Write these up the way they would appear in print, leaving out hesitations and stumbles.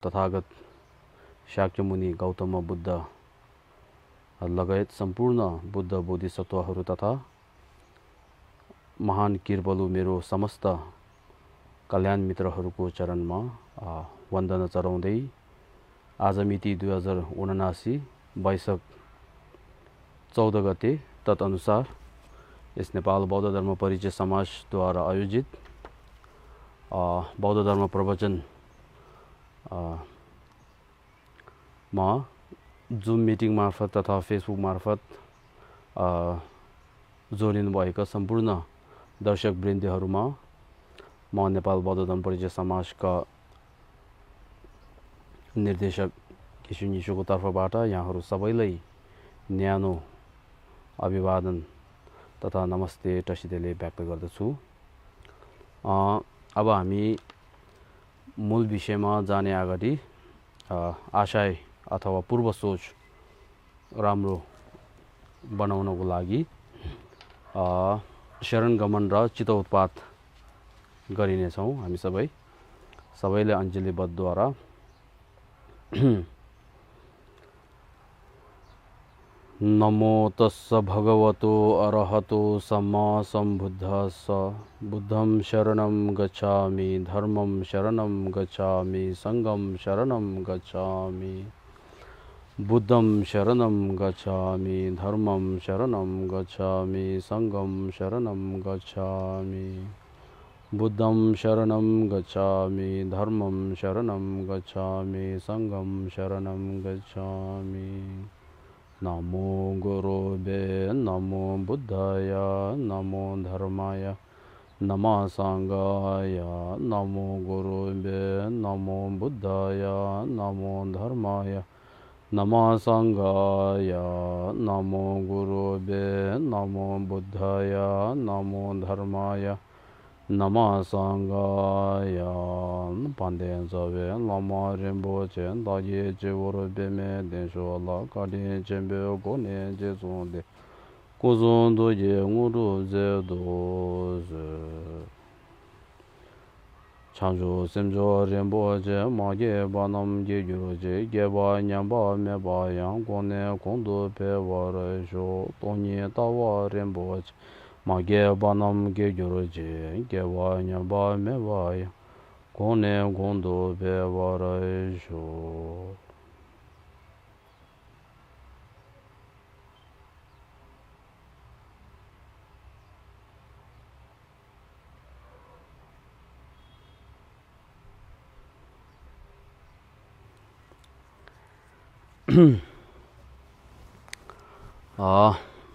तथागत शाक्यमुनि गौतम बुद्ध लगायत सम्पूर्ण बुद्ध बोधिसत्वहरू तथा महान कृपलु मेरो समस्त कल्याण मित्रहरूको चरणमा वन्दना चढाउँदै आज मिति 2079 वैशाख 14 गते तदनुसार यस नेपाल बौद्ध धर्म परिचय समाजद्वारा आयोजित बौद्ध धर्म प्रवचन मा जुम मिटिङ मार्फत तथा फेसबुक मार्फत जोडिनु भएका सम्पूर्ण दर्शक वृन्दहरूमा म नेपाल बौद्ध धर्म परिचय समाजका निर्देशक किशुन यिशुको तर्फबाट यहाँहरू सबैलाई न्यानो अभिवादन तथा नमस्ते टसिदेले व्यक्त गर्दछु। अब हामी मूल विषयमा जाने अगाडि आशय अथवा पूर्व सोच राम्रो बनाउनको लागि शरण गमन र चित्त उत्पात गरिनेछौँ। हामी सबैले अञ्जलीबद्धद्वारा नमो तस्स भगवतो अरहतो सम्मा सम्बुद्धस्स बुद्धं शरणं गच्छामि धर्मं शरणं गच्छामि संघं शरणं गच्छामि बुद्धं शरणं गच्छामि धर्मं शरणं गच्छामि संघं शरणं गच्छामि बुद्धं शरणं गच्छामि धर्मं शरणं गच्छामि संघं शरणं गच्छामि। नमो गुरुवे नमो बुद्धाय नमो धर्माय नमः संघाय नमो गुरुवे नमो बुद्धाय नमो धर्माय नमः संघाय नमो गुरुवे नमो बुद्धाय नमो धर्माय नमः संघाय पांडे जवे लमा रिम्पोचे दाये जे वोरबे मे देशो ला काडे जेबे गोने जे जोंदे कोजों दो ये ngudu जे दो chanjo semjo रिम्पोचे मागे बानम ये युरोजे ये बा न्याबा मे बा yang गोने कोंदो पे वारे जो तोनी तावा रिम्पोचे मागे बानम के युरोजे के वा न्याबा मे बा कोने कोंदो पे वारे जो।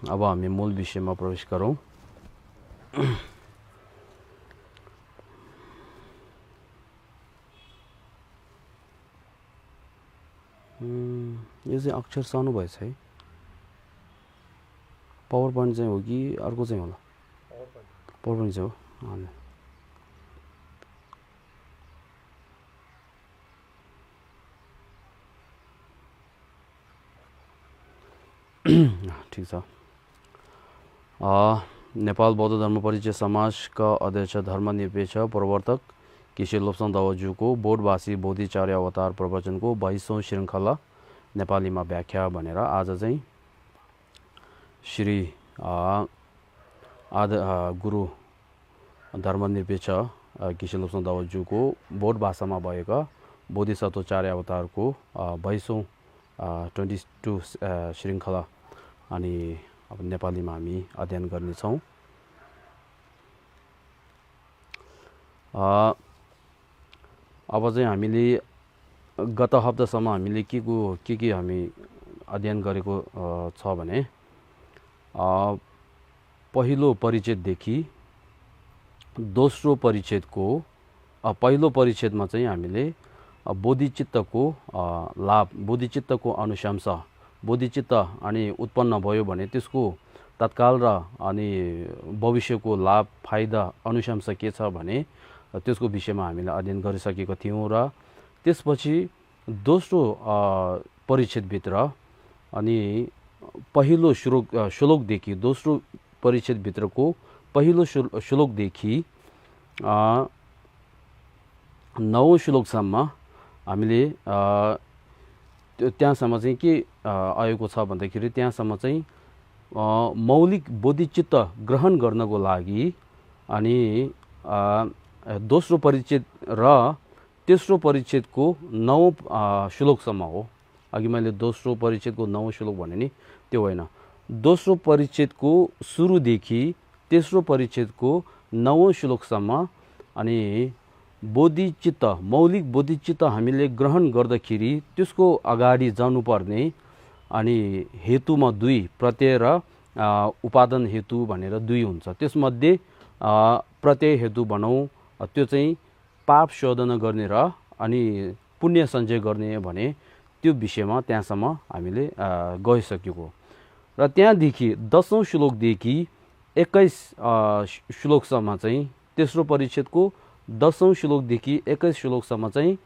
अब हामी मूल विषयमा प्रवेश गरौँ। यो चाहिँ अक्षर सानो भएछ है। पावर पोइन्ट चाहिँ हो कि अर्को चाहिँ होला? पावर पोइन्ट चाहिँ हो। हजुर ठिक छ। नेपाल बौद्ध धर्म परिचय समाजका अध्यक्ष धर्मनिरपेक्ष प्रवर्तक केशरी लोप्साङ दावाज्यूको बोधवासी बोधिचार्य अवतार प्रवचनको 22औं श्रृङ्खला नेपालीमा व्याख्या भनेर आज चाहिँ श्री गुरु धर्मनिरपेक्ष केशरी लोप्साङ दावाज्यूको बोध भाषामा भएका बोधिसत्व चार्य अवतारको 22औं 22 श्रृङ्खला अनि अब नेपालीमा हामी अध्ययन गर्नेछौँ। अब चाहिँ हामीले गत हप्तासम्म हामीले के हामी अध्ययन गरेको छ भने पहिलो परिच्छेददेखि दोस्रो परिच्छेदको पहिलो परिच्छेदमा चाहिँ हामीले बोधिचित्तको लाभ बोधिचित्तको अनुशंसा बोधिचित्त अनि उत्पन्न भयो भने त्यसको तत्काल र अनि भविष्यको लाभ फाइदा अनुशंसा के छ भने त्यसको विषयमा हामीले अध्ययन गरिसकेका थियौँ र त्यसपछि दोस्रो परिच्छेदभित्र अनि पहिलो श्लोकदेखि दोस्रो परिच्छेदभित्रको पहिलो श्लोकदेखि 9औं श्लोकसम्म हामीले त्यहाँसम्म चाहिँ के आएको छ भन्दाखेरि त्यहाँसम्म चाहिँ मौलिक बोधिचित्त ग्रहण गर्नको लागि अनि दोस्रो परिच्छेद र तेस्रो परिच्छेदको 9 श्लोकसम्म हो। अघि मैले दोस्रो परिच्छेदको 9 श्लोक भने नि, त्यो होइन। दोस्रो परिच्छेदको सुरुदेखि तेस्रो परिच्छेदको 9 श्लोकसम्म अनि बोधिचित्त, मौलिक बोधिचित्त हामीले ग्रहण गर्दाखेरि त्यसको अगाडि जानुपर्ने अनि हेतुमा 2, प्रत्यय र उपादान हेतु भनेर 2 हुन्छ। त्यसमध्ये प्रत्यय हेतु भनौँ, त्यो चाहिँ पाप शोधन गर्ने र अनि पुण्य सञ्चय गर्ने भने त्यो विषयमा त्यहाँसम्म हामीले गइसकेको र त्यहाँदेखि 10औं श्लोकदेखि 21 श्लोकसम्म चाहिँ तेस्रो परिच्छेदको 10औं श्लोकदेखि 21 श्लोकसम्म चाहिँ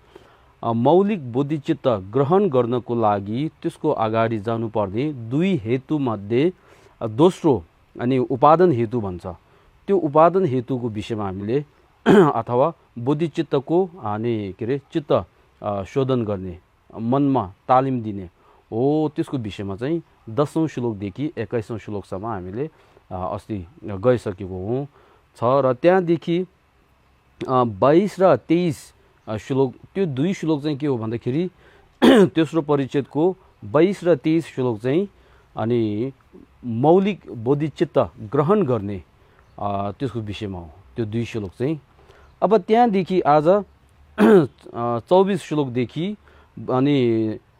मौलिक बोधिचित्त ग्रहण गर्नको लागि त्यसको अगाडि जानुपर्ने 2 हेतुमध्ये दोस्रो अनि उपादान हेतु भन्छ। त्यो उपादान हेतुको विषयमा हामीले अथवा बोधिचित्तको अनि के अरे चित्त शोधन गर्ने, मनमा तालिम दिने हो, त्यसको विषयमा चाहिँ 10औं श्लोकदेखि 21औं श्लोकसम्म हामीले अस्ति गइसकेको हौँ छ। र त्यहाँदेखि 22 र 23 श्लोक, त्यो 2 श्लोक चाहिँ के हो भन्दाखेरि तेस्रो परिच्छेदको 22 र 23 श्लोक चाहिँ अनि मौलिक बोधिचित्त ग्रहण गर्ने त्यसको विषयमा हो, त्यो 2 श्लोक चाहिँ। अब त्यहाँदेखि आज 24 श्लोकदेखि अनि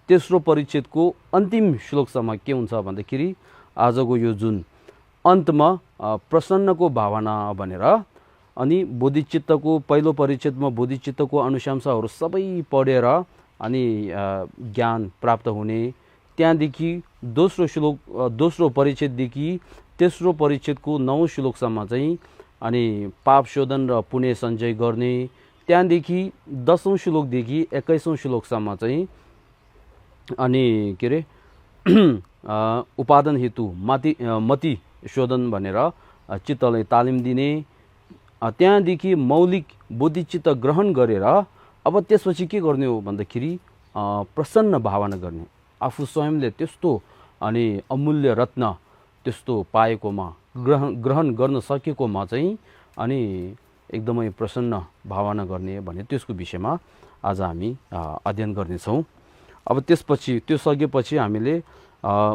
तेस्रो परिच्छेदको अन्तिम श्लोकसम्म के हुन्छ भन्दाखेरि आजको यो जुन अन्तमा प्रसन्नको भावना भनेर अनि बोधिचित्तको पहिलो परिच्छेदमा बोधिचित्तको अनुशंसाहरू सबै पढेर अनि ज्ञान प्राप्त हुने, त्यहाँदेखि दोस्रो परिच्छेददेखि तेस्रो परिच्छेदको 9 श्लोकसम्म चाहिँ अनि पाप शोधन र पुण्य सञ्चय गर्ने, त्यहाँदेखि 10औं श्लोकदेखि 21औं श्लोकसम्म चाहिँ अनि के अरे उपादान हेतु मति शोधन भनेर चित्तलाई तालिम दिने, त्यहाँदेखि मौलिक बोधिचित्त ग्रहण गरेर अब त्यसपछि के गर्ने हो भन्दाखेरि प्रसन्न भावना गर्ने, आफू स्वयंले त्यस्तो अनि अमूल्य रत्न त्यस्तो पाएकोमा ग्रहण गर्न सकेकोमा चाहिँ अनि एकदमै प्रसन्न भावना गर्ने भने त्यसको विषयमा आज हामी अध्ययन गर्नेछौँ। अब त्यसपछि त्यो सकेपछि हामीले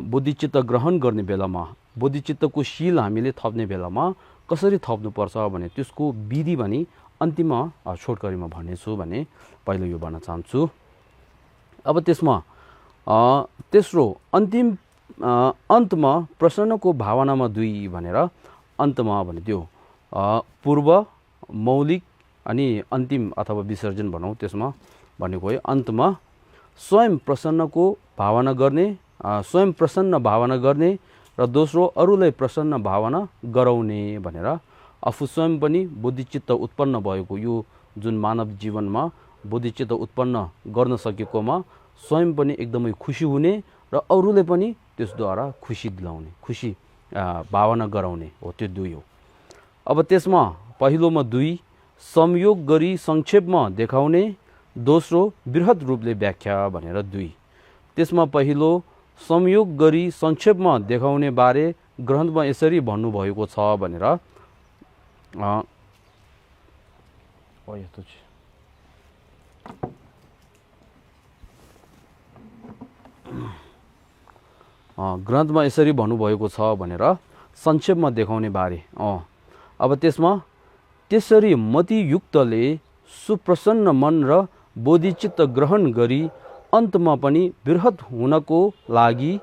बोधिचित्त ग्रहण गर्ने बेलामा बोधिचित्तको शील हामीले थप्ने बेलामा कसरी थप्नुपर्छ भने त्यसको विधि भने अन्तिममा छोटकरीमा भन्नेछु भने पहिलो यो भन्न चाहन्छु। अब त्यसमा तेस्रो अन्तिम अन्तमा प्रसन्नको भावनामा 2 भनेर अन्तमा भने त्यो पूर्व, मौलिक अनि अन्तिम अथवा विसर्जन भनौँ, त्यसमा भनेको है अन्तमा स्वयं प्रसन्नको भावना गर्ने, स्वयं प्रसन्न भावना गर्ने र दोस्रो अरूलाई प्रसन्न भावना गराउने भनेर आफू स्वयं पनि बोधिचित्त उत्पन्न भएको यो जुन मानव जीवनमा बोधिचित्त उत्पन्न गर्न सकेकोमा स्वयं पनि एकदमै खुसी हुने र अरूले पनि त्यसद्वारा खुसी दिलाउने, खुसी भावना गराउने हो, त्यो 2 हो। अब त्यसमा पहिलोमा 2 संयोग गरी संक्षेपमा देखाउने, दोस्रो बृहत रूपले व्याख्या भनेर 2। त्यसमा पहिलो संयोग गरी संक्षेपमा देखाउने बारे ग्रन्थमा यसरी भन्नुभएको छ भनेर ग्रन्थमा यसरी भन्नुभएको छ भनेर संक्षेपमा देखाउने बारे। अब त्यसमा त्यसरी मतियुक्तले सुप्रसन्न मन र बोधिचित्त ग्रहण गरी अन्तमा पनि बृहत हुनको लागि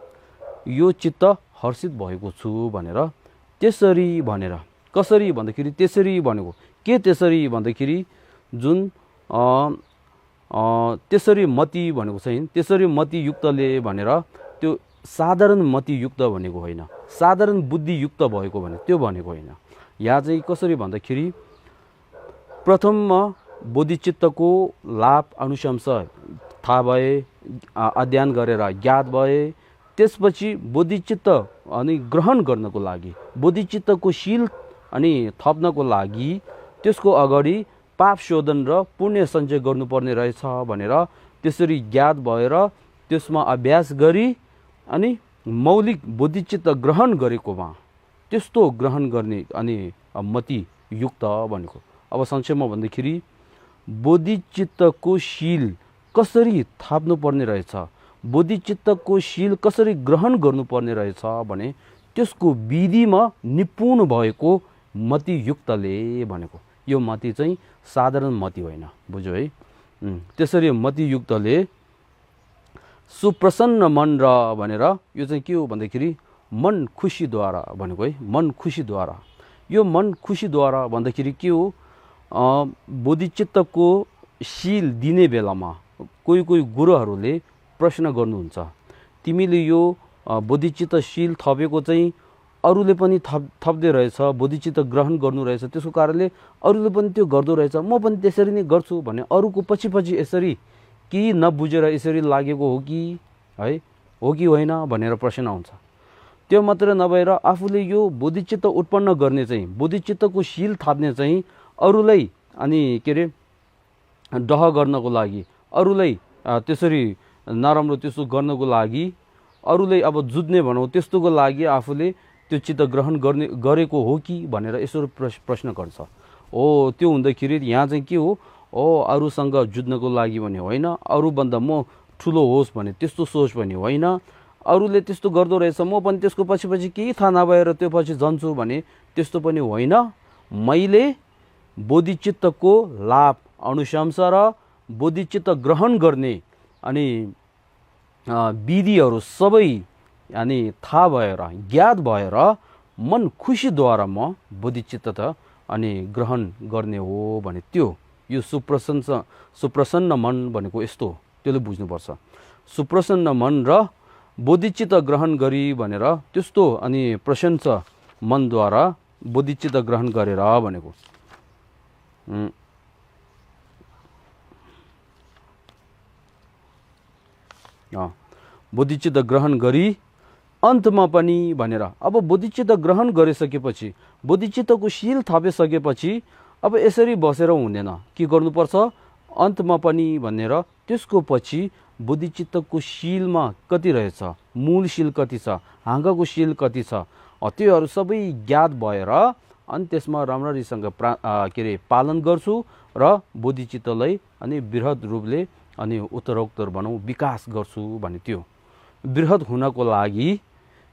यो चित्त हर्षित भएको छु भनेर त्यसरी भनेर, कसरी भन्दाखेरि त्यसरी भनेको के, त्यसरी भन्दाखेरि जुन त्यसरी मति भनेको चाहिँ त्यसरी मतियुक्तले भनेर त्यो साधारण मतियुक्त भनेको होइन, साधारण बुद्धियुक्त भएको भने त्यो भनेको होइन। यहाँ चाहिँ कसरी भन्दाखेरि प्रथममा बोधिचित्तको लाभ अनुशंसा थाहा भए, अध्ययन गरेर ज्ञात भए, त्यसपछि बोधिचित्त अनि ग्रहण गर्नको लागि बोधिचित्तको शील अनि थप्नको लागि त्यसको अगाडि पाप शोधन र पुण्य सञ्चय गर्नुपर्ने रहेछ भनेर त्यसरी ज्ञात भएर त्यसमा अभ्यास गरी अनि मौलिक बोधिचित्त ग्रहण गरेकोमा त्यस्तो ग्रहण गर्ने अनि मति युक्त भनेको। अब संक्षेपमा भन्दाखेरि बोधिचित्तको शील कसरी थाप्नु पर्ने रहेछ, बोधिचित्तको शील कसरी ग्रहण गर्नुपर्ने रहेछ भने त्यसको विधिमा निपुण भएको मतियुक्तले भनेको। यो मति चाहिँ साधारण मति होइन, बुझ्यो है। त्यसरी मतियुक्तले सुप्रसन्न मन र भनेर यो चाहिँ के हो भन्दाखेरि मन खुसीद्वारा भनेको है, मन खुसीद्वारा। यो मन खुसीद्वारा भन्दाखेरि के हो, बोधिचित्तको शील दिने बेलामा कोही कोही गुरुहरूले प्रश्न गर्नुहुन्छ, तिमीले यो बोधिचित्त शील थपेको चाहिँ अरूले पनि थप्दै रहेछ, बोधिचित्त ग्रहण गर्नु रहेछ, त्यसको कारणले अरूले पनि त्यो गर्दो रहेछ, म पनि त्यसरी नै गर्छु भने अरूको पछि पछि यसरी केही नबुझेर यसरी लागेको हो कि है, हो कि होइन भनेर प्रश्न आउँछ। त्यो मात्र नभएर आफूले यो बोधिचित्त उत्पन्न गर्ने चाहिँ बोधिचित्तको शील थाप्ने चाहिँ अरूलाई अनि के अरे डह गर्नको लागि, अरूलाई त्यसरी नराम्रो त्यस्तो गर्नको लागि, अरूलाई अब जुझ्ने भनौँ त्यस्तोको लागि आफूले त्यो चित्त ग्रहण गरेको हो कि भनेर यसो प्रश्न गर्छ। हो त्यो हुँदाखेरि यहाँ चाहिँ के हो, अरूसँग जुझ्नको लागि भने होइन, अरूभन्दा म ठुलो होस् भने त्यस्तो सोच पनि होइन, अरूले त्यस्तो गर्दो रहेछ म पनि त्यसको पछि पछि केही थाहा नभएर त्यो पछि जान्छु भने त्यस्तो पनि होइन। मैले बोधिचित्तको लाभ अनुशंसा र बोधिचित्त ग्रहण गर्ने अनि विधिहरू सबै अनि थाहा भएर ज्ञात भएर मन खुसीद्वारा म बोधिचित्त अनि ग्रहण गर्ने हो भने त्यो यो सुप्रसन्न मन भनेको यस्तो, त्यसले बुझ्नुपर्छ। सुप्रसन्न मन र बोधिचित्त ग्रहण गरी भनेर त्यस्तो अनि प्रशंसा मनद्वारा बोधिचित्त ग्रहण गरेर भनेको। बोधिचित्त ग्रहण गरी अन्तमा पनि भनेर, अब बोधिचित्त ग्रहण गरिसकेपछि बोधिचित्तको शील थापिसकेपछि अब यसरी बसेर हुँदैन, के गर्नुपर्छ, अन्तमा पनि भनेर त्यसको पछि बोधिचित्तको शीलमा कति रहेछ, मूल शील कति छ, हाँगाको शील कति छ, त्योहरू सबै ज्ञात भएर अनि त्यसमा राम्ररीसँग के अरे पालन गर्छु र बोधिचित्तलाई अनि बृहत रूपले अनि उत्तरोत्तर भनौँ विकास गर्छु भने त्यो बृहत हुनको लागि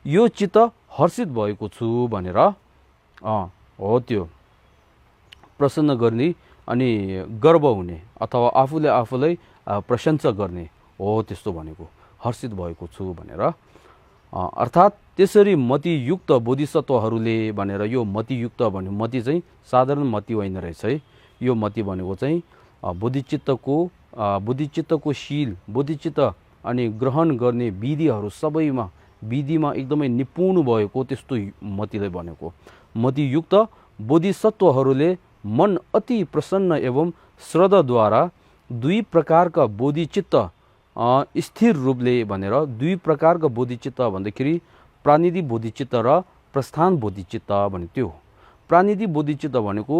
यो चित्त हर्षित भएको छु भनेर हो त्यो प्रसन्न गर्ने अनि गर्व हुने अथवा आफूले आफूलाई प्रशंसा गर्ने हो त्यस्तो भनेको हर्षित भएको छु भनेर। अर्थात् त्यसरी मतियुक्त बोधिसत्वहरूले भनेर यो मतियुक्त भन्यो, मति चाहिँ साधारण मति होइन रहेछ है, यो मति भनेको चाहिँ बोधिचित्तको शील बोधिचित्त अनि ग्रहण गर्ने विधिहरू सबैमा विधिमा एकदमै निपुण भएको त्यस्तो मतिले भनेको। मतियुक्त बोधिसत्वहरूले मन अति प्रसन्न एवं श्रद्धाद्वारा दुई प्रकारका बोधिचित्त स्थिर रूपले भनेर दुई प्रकारका बोधिचित्त भन्दाखेरि प्रानिधि बोधिचित्त र प्रस्थान बोधिचित्त भने त्यो। प्रानिधि बोधिचित्त भनेको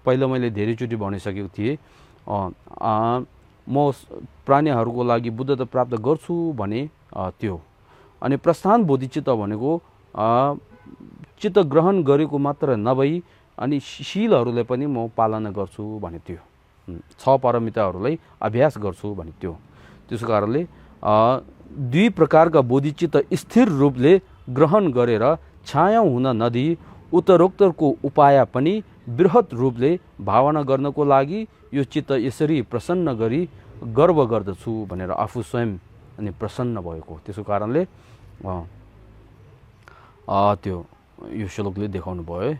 पहिला मैले धेरैचोटि भनिसकेको थिएँ, म प्राणीहरूको लागि बुद्धता प्राप्त गर्छु भने त्यो। अनि प्रस्थान बोधिचित्त भनेको चित्त ग्रहण गरेको मात्र नभई अनि शीलहरूलाई पनि म पालना गर्छु भने त्यो, 6 पारमिताहरूलाई अभ्यास गर्छु भने त्यो। त्यसको कारणले दुई प्रकारका बोधिचित्त स्थिर रूपले ग्रहण गरेर छाया हुन नदिई उत्तरोत्तरको उपाय पनि बृहत रूपले भावना गर्नको लागि यो चित्त यसरी प्रसन्न गरी गर्व गर्दछु भनेर आफू स्वयं अनि प्रसन्न भएको। त्यसको कारणले त्यो यो श्लोकले देखाउनु भयो है।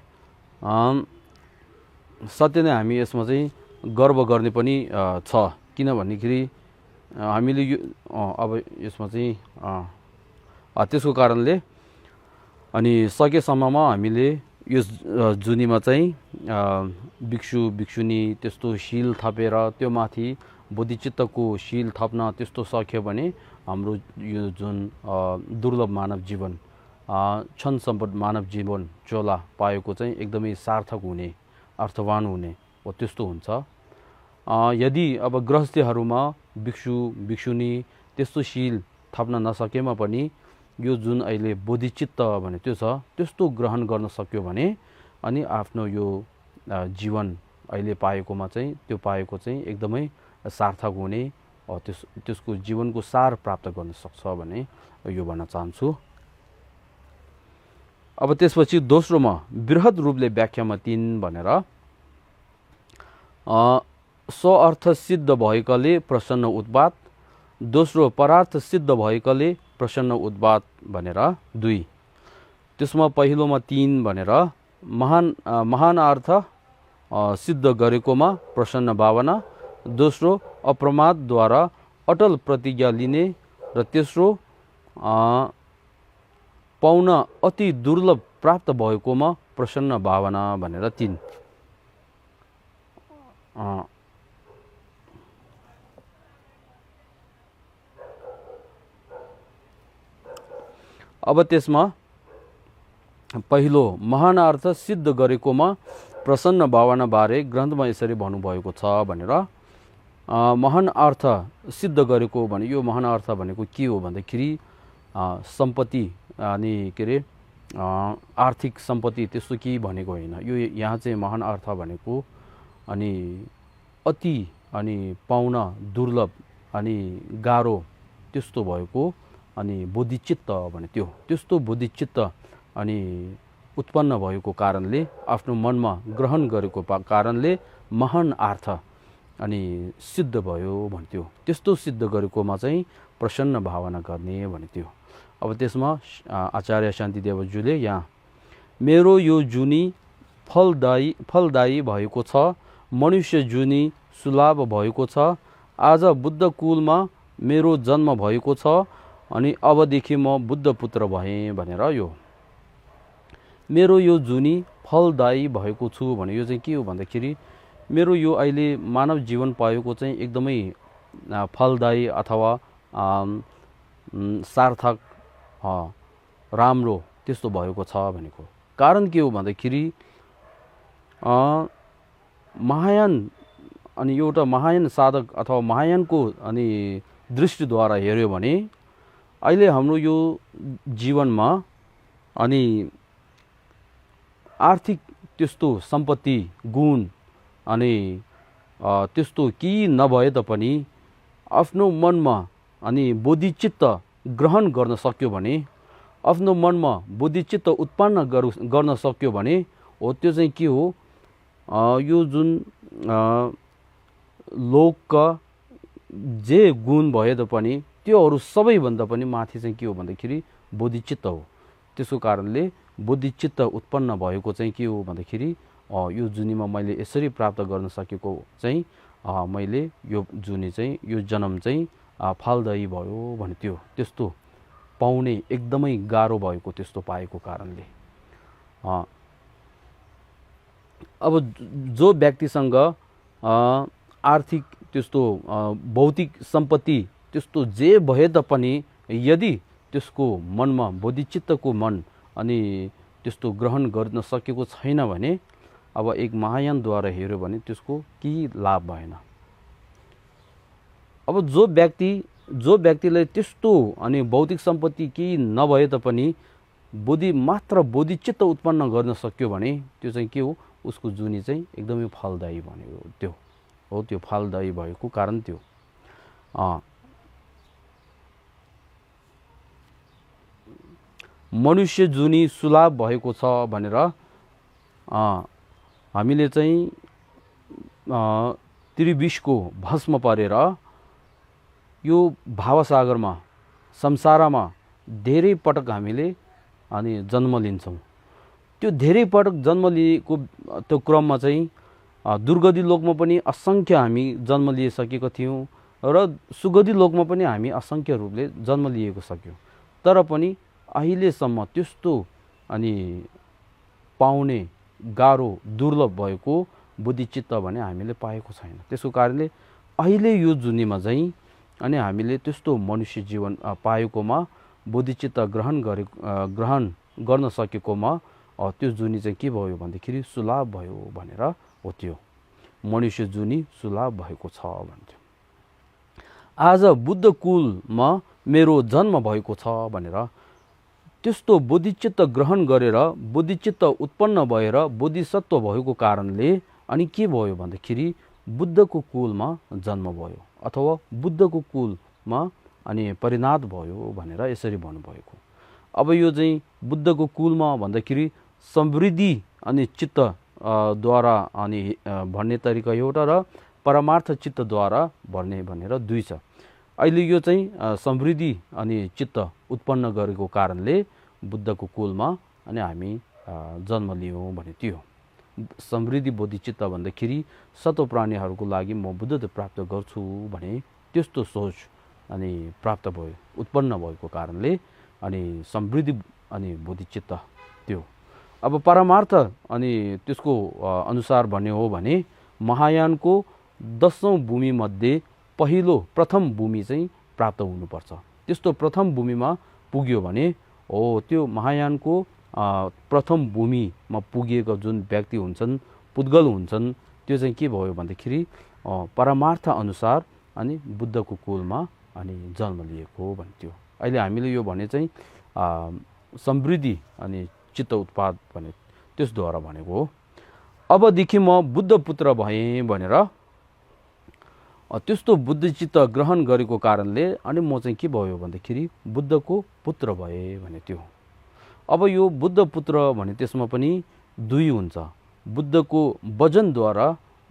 सत्य नै हामी यसमा चाहिँ गर्व गर्ने पनि छ, किनभनेखेरि हामीले यो अब यसमा चाहिँ त्यसको कारणले अनि सकेसम्ममा हामीले यो जुनीमा चाहिँ भिक्षु भिक्षुनी त्यस्तो शील थपेर त्यो माथि बोधिचित्तको शील थप्न त्यस्तो सक्यो भने हाम्रो यो जुन दुर्लभ मानव जीवन क्षण सम्पद मानव जीवन चोला पाएको चाहिँ एकदमै सार्थक हुने अर्थवान हुने हो त्यस्तो हुन्छ। यदि अब गृहस्थीहरूमा भिक्षु भिक्षुनी त्यस्तो शील थप्न नसकेमा पनि यो जुन अहिले बोधिचित्त भने त्यो छ त्यस्तो ग्रहण गर्न सक्यो भने अनि आफ्नो यो जीवन अहिले पाएकोमा चाहिँ त्यो पाएको चाहिँ एकदमै सार्थक हुने त्यसको जीवनको सार प्राप्त गर्न सक्छ भने यो भन्न चाहन्छु। अब त्यसपछि दोस्रोमा बृहत रूपले व्याख्यामा 3 भनेर स्वअर्थ सिद्ध भएकाले प्रसन्न उत्पात, दोस्रो परार्थ सिद्ध भएकाले प्रसन्न उत्पात भनेर 2। त्यसमा पहिलोमा 3 भनेर महान अर्थ सिद्ध गरेकोमा प्रसन्न भावना, दोस्रो अप्रमादद्वारा अटल प्रतिज्ञा लिने र तेस्रो पाउन अति दुर्लभ प्राप्त भएकोमा प्रसन्न भावना भनेर 3। अब त्यसमा पहिलो महान अर्थ सिद्ध गरेकोमा प्रसन्न भावना बारे ग्रन्थमा यसरी भन्नुभएको छ भनेर महान अर्थ सिद्ध गरेको भने यो महान अर्थ भनेको के हो भन्दाखेरि सम्पत्ति अनि के अरे आर्थिक सम्पत्ति त्यस्तो केही भनेको होइन। यो यहाँ चाहिँ महान अर्थ भनेको अनि अति अनि पाउन दुर्लभ अनि गाह्रो त्यस्तो भएको अनि बोधिचित्त भने त्यस्तो बोधिचित्त अनि उत्पन्न भएको कारणले आफ्नो मनमा ग्रहण गरेको कारणले महान अर्थ अनि सिद्ध भयो भन्थ्यो। त्यस्तो सिद्ध गरेकोमा चाहिँ प्रसन्न भावना गर्ने भन्थ्यो। अब त्यसमा आचार्य शान्तिदेवज्यूले यहाँ मेरो यो जुनी फलदायी भएको छ, मनुष्य जुनी सुलभ भएको छ, आज बुद्ध कुलमा मेरो जन्म भएको छ अनि अबदेखि म बुद्ध पुत्र भएँ भनेर यो मेरो यो जुनी फलदायी भएको छु भने यो चाहिँ के हो भन्दाखेरि मेरो यो अहिले मानव जीवन पाएको चाहिँ एकदमै फलदायी अथवा सार्थक राम्रो त्यस्तो भएको छ भनेको कारण के हो भन्दाखेरि महायान अनि एउटा महायान साधक अथवा महायानको अनि दृष्टिद्वारा हेर्यो भने अहिले हाम्रो यो जीवनमा अनि आर्थिक त्यस्तो सम्पत्ति गुण अनि त्यस्तो केही नभए तापनि आफ्नो मनमा अनि बोधिचित्त ग्रहण गर्न सक्यो भने आफ्नो मनमा बोधिचित्त उत्पन्न गर्न सक्यो भने हो त्यो चाहिँ के हो यो जुन लोकका जे गुण भए तापनि त्योहरू सबैभन्दा पनि माथि चाहिँ के हो भन्दाखेरि बोधिचित्त हो। त्यसको कारणले बोधिचित्त उत्पन्न भएको चाहिँ के हो भन्दाखेरि यो जुनीमा मैले यसरी प्राप्त गर्न सकेको चाहिँ मैले यो जुनी चाहिँ यो जन्म चाहिँ फलदायी भयो भन्थ्यो। त्यस्तो पाउने एकदमै गाह्रो भएको त्यस्तो पाएको कारणले अब जो व्यक्तिसँग आर्थिक त्यस्तो भौतिक सम्पत्ति त्यस्तो जे भए तापनि यदि त्यसको मनमा बोधिचित्तको मन अनि त्यस्तो ग्रहण गर्न सकेको छैन भने अब एक महायानद्वारा हेर्यो भने त्यसको केही लाभ भएन। अब जो व्यक्तिलाई त्यस्तो अनि भौतिक सम्पत्ति केही नभए तापनि मात्र बोधिचित्त उत्पन्न गर्न सक्यो भने त्यो चाहिँ के हो उसको जुनी चाहिँ एकदमै फलदायी भनेको त्यो हो। त्यो फलदायी भएको कारण त्यो मनुष्य जुनी सुलभ भएको छ भनेर हामीले चाहिँ त्रिविशको भस्म पारेर यो भावसागरमा संसारमा धेरै पटक हामीले अनि जन्म लिन्छौँ। त्यो धेरै पटक जन्म लिएको त्यो क्रममा चाहिँ दुर्गति लोकमा पनि असङ्ख्य हामी जन्म लिइसकेका थियौँ र सुगति लोकमा पनि हामी असङ्ख्य रूपले जन्म लिएको सक्यौँ। तर पनि अहिलेसम्म त्यस्तो अनि पाउने गाह्रो दुर्लभ भएको बुद्धिचित्त भने हामीले पाएको छैन। त्यसको कारणले अहिले यो जुनीमा चाहिँ अनि हामीले त्यस्तो मनुष्य जीवन पाएकोमा बुद्धिचित्त ग्रहण गर्न सकेकोमा त्यो जुनी चाहिँ के भयो भन्दाखेरि सुलभ भयो भनेर हो। त्यो मनुष्य जुनी सुलभ भएको छ भन्थ्यो। आज बुद्ध कुलमा मेरो जन्म भएको छ भनेर त्यस्तो बोधिचित्त ग्रहण गरेर बोधिचित्त उत्पन्न भएर बोधिसत्व भएको कारणले अनि के भयो भन्दाखेरि बुद्धको कुलमा जन्म भयो अथवा बुद्धको कुलमा अनि परिणत भयो भनेर यसरी भन्नुभएको। अब यो चाहिँ बुद्धको कुलमा भन्दाखेरि समृद्धि अनि चित्त द्वारा अनि भन्ने तरिका एउटा र परमार्थ चित्तद्वारा भन्ने भनेर दुई छ। अहिले यो चाहिँ समृद्धि अनि चित्त उत्पन्न गरेको कारणले बुद्धको कुलमा अनि हामी जन्म लियौँ भने त्यो समृद्धि बोधिचित्त भन्दाखेरि सत्व प्राणीहरूको लागि म बुद्धत्व प्राप्त गर्छु भने त्यस्तो सोच अनि प्राप्त भयो उत्पन्न भएको कारणले अनि समृद्धि अनि बोधिचित्त त्यो। अब परमार्थ अनि त्यसको अनुसार भन्ने हो भने महायानको 10औं भूमि मध्ये पहिलो प्रथम भूमि चाहिँ प्राप्त हुनुपर्छ। त्यस्तो प्रथम भूमिमा पुग्यो भने हो त्यो महायानको प्रथम भूमिमा पुगेको जुन व्यक्ति हुन्छन् पुद्गल हुन्छन् त्यो चाहिँ के भयो भन्दाखेरि परमार्थ अनुसार अनि बुद्धको कुलमा अनि जन्म लिएको भन्थ्यो। अहिले हामीले यो भने चाहिँ समृद्धि अनि चित्त उत्पाद भने त्यसद्वारा भनेको हो। अबदेखि म बुद्ध पुत्र भएँ भनेर त्यस्तो बुद्धिचित्त ग्रहण गरेको कारणले अनि म चाहिँ के भयो भन्दाखेरि बुद्धको पुत्र भएँ भने त्यो। अब यो बुद्ध पुत्र भने त्यसमा पनि दुई हुन्छ, बुद्धको वजनद्वारा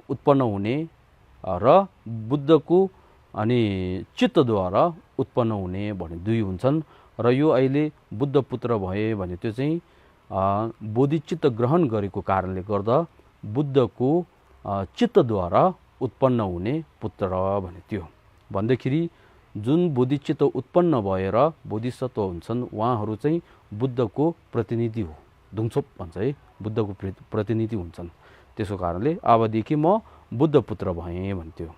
उत्पन्न हुने र बुद्धको अनि चित्तद्वारा उत्पन्न हुने भने दुई हुन्छन्। र यो अहिले बुद्ध पुत्र भए भने त्यो चाहिँ बोधिचित्त ग्रहण गरेको कारणले गर्दा बुद्धको चित्तद्वारा उत्पन्न हुने पुत्र भने त्यो भन्दाखेरि जुन बोधिचित्त उत्पन्न भएर बोधिसत्व हुन्छन् उहाँहरू चाहिँ बुद्धको प्रतिनिधि हो, दुङछोप भन्छ है, बुद्धको प्रतिनिधि हुन्छन्। त्यसको कारणले अबदेखि म बुद्ध पुत्र भएँ भन्थ्यो।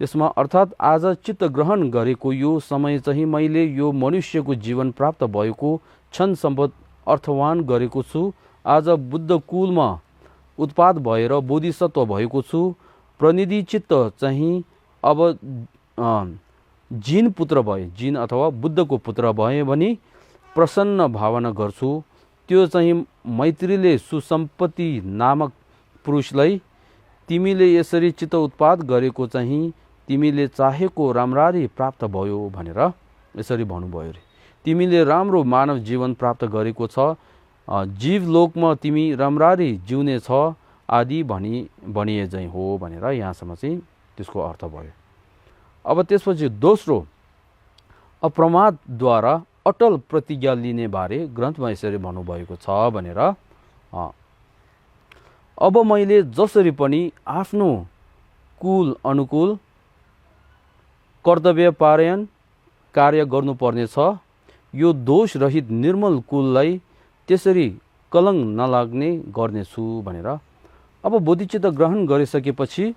त्यसमा अर्थात् आज चित्त ग्रहण गरेको यो समय चाहिँ मैले यो मनुष्यको जीवन प्राप्त भएको क्षण सम्पद अर्थवान गरेको छु। आज बुद्ध कुलमा उत्पाद भएर बोधिसत्व भएको छु। प्रतिनिधि चित्त चाहिँ अब जिन पुत्र भए, जिन अथवा बुद्धको पुत्र भए भने प्रसन्न भावना गर्छु। त्यो चाहिँ मैत्रीले सुसम्पत्ति नामक पुरुषलाई तिमीले यसरी चित्त उत्पाद गरेको चाहिँ तिमीले चाहेको राम्ररी प्राप्त भयो भनेर यसरी भन्नुभयो रे। तिमीले राम्रो मानव जीवन प्राप्त गरेको छ, जीवलोकमा तिमी राम्ररी जिउने छ आदि भनिए चाहिँ हो भनेर यहाँसम्म चाहिँ त्यसको अर्थ भयो। अब त्यसपछि दोस्रो अप्रमादद्वारा अटल प्रतिज्ञा लिने बारे ग्रन्थमा यसरी भन्नुभएको छ भनेर अब मैले जसरी पनि आफ्नो कुल अनुकूल कर्तव्य पारायण कार्य गर्नुपर्ने छ, यो दोष रहित निर्मल कुललाई त्यसरी कलङ्क नलाग्ने गर्नेछु भनेर। अब बोधिचित्त ग्रहण गरिसकेपछि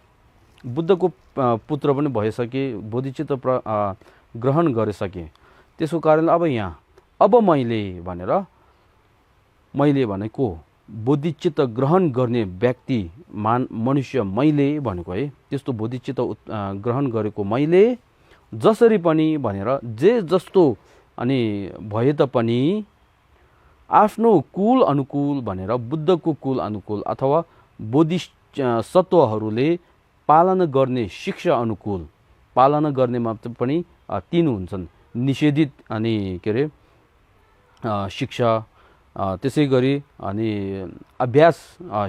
बुद्धको पुत्र पनि भइसके, बोधिचित्त ग्रहण गरिसके, त्यसको कारणले अब यहाँ अब मैले भनेर मैले भनेको बोधिचित्त ग्रहण गर्ने व्यक्ति मनुष्य मैले भनेको है, त्यस्तो बोधिचित्त ग्रहण गरेको मैले जसरी पनि भनेर जे जस्तो अनि भए तापनि आफ्नो कुल अनुकूल भनेर बुद्धको कुल अनुकूल अथवा बोधिसत्वहरूले पालना गर्ने शिक्षा अनुकूल, पालना गर्नेमा पनि तीन हुन्छन्, निषेधित अनि के अरे शिक्षा, त्यसै गरी अनि अभ्यास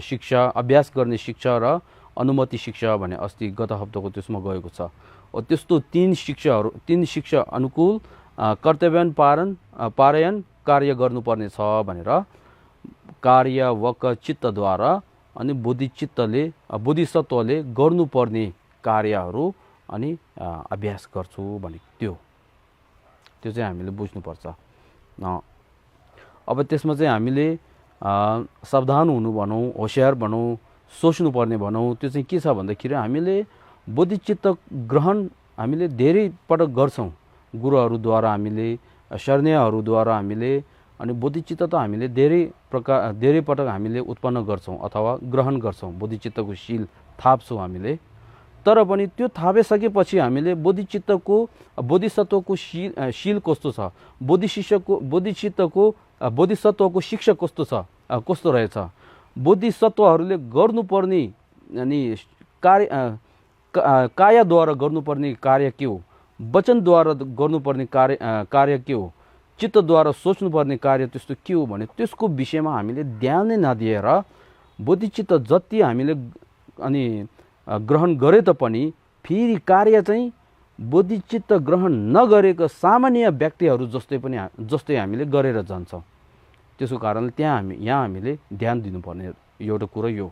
शिक्षा, अभ्यास गर्ने शिक्षा र अनुमति शिक्षा भने अस्ति गत हप्ताको त्यसमा गएको छ। त्यस्तो तीन शिक्षा अनुकूल कर्तव्य पारायण कार्य गर्नुपर्ने छ भनेर कार्य वक चित्तद्वारा अनि बोधिचित्तले बोधिसत्वले गर्नुपर्ने कार्यहरू अनि अभ्यास गर्छु भने त्यो चाहिँ हामीले बुझ्नुपर्छ। अब त्यसमा चाहिँ हामीले सावधान हुनु भनौँ, होशियार भनौँ, सोच्नुपर्ने भनौँ। त्यो चाहिँ के छ भन्दाखेरि हामीले बोधिचित्त ग्रहण हामीले धेरै पटक गर्छौँ, गुरुहरूद्वारा हामीले, शरणयहरूद्वारा हामीले, अनि बोधिचित्त त हामीले धेरै पटक हामीले उत्पन्न गर्छौँ अथवा ग्रहण गर्छौँ, बोधिचित्तको शील थाप्छौँ हामीले। तर पनि त्यो थाहा सकेपछि हामीले बोधिचित्तको बोधिसत्वको शील कस्तो छ, बोधिसत्वको शिक्षा कस्तो छ, कस्तो रहेछ, बोधिसत्वहरूले गर्नुपर्ने अनि कायाद्वारा गर्नुपर्ने कार्य के हो, वचनद्वारा गर्नुपर्ने कार्य के हो, चित्तद्वारा सोच्नुपर्ने कार्य त्यस्तो के हो भने त्यसको विषयमा हामीले ध्यान नै नदिएर बोधिचित्त जति हामीले अनि ग्रहण गरे तापनि फेरि कार्य चाहिँ बोधिचित्त ग्रहण नगरेको सामान्य व्यक्तिहरू जस्तै हामीले गरेर जान्छौँ। त्यसको कारणले यहाँ हामीले ध्यान दिनुपर्ने एउटा कुरा यो।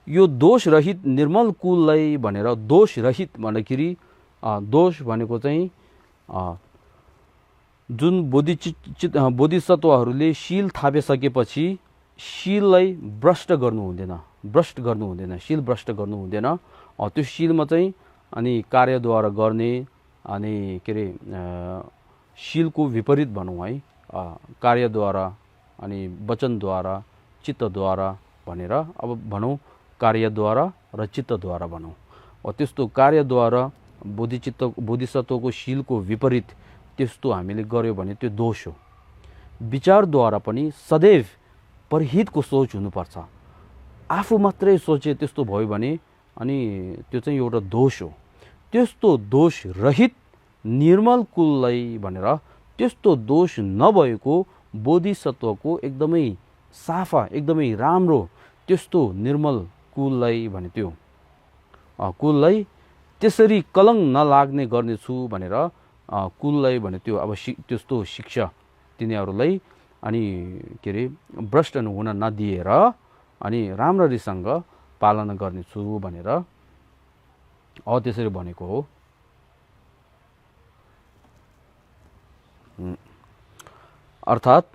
यो दोष रहित निर्मल कुललाई भनेर, दोष रहित भन्दाखेरि दोष भनेको चाहिँ जुन बोधिसत्वहरूले शील थापिसकेपछि शीललाई भ्रष्ट गर्नु हुँदैन, शील भ्रष्ट गर्नु हुँदैन। त्यो शीलमा चाहिँ अनि कार्यद्वारा गर्ने अनि के अरे शीलको विपरीत भनौँ है, कार्यद्वारा अनि वचनद्वारा चित्तद्वारा भनेर अब भनौँ, कार्यद्वारा र चित्तद्वारा भनौँ। त्यस्तो कार्यद्वारा बोधिसत्वको शीलको विपरीत त्यस्तो हामीले गर्यो भने त्यो दोष हो। विचारद्वारा पनि सदैव परहितको सोच हुनुपर्छ। आफू मात्रै सोचे त्यस्तो भयो भने अनि त्यो चाहिँ एउटा दोष हो। त्यस्तो दोष रहित निर्मल कुललाई भनेर त्यस्तो दोष नभएको बोधिसत्वको एकदमै साफा एकदमै राम्रो त्यस्तो निर्मल कुललाई भने त्यो कुललाई त्यसरी कलङ्क नलाग्ने गर्नेछु भनेर कुललाई भने त्यो अब त्यस्तो शिक्षा तिनीहरूलाई अनि के अरे भ्रष्ट हुन नदिएर अनि राम्ररीसँग पालना गर्नेछु भनेर त्यसरी भनेको हो। अर्थात्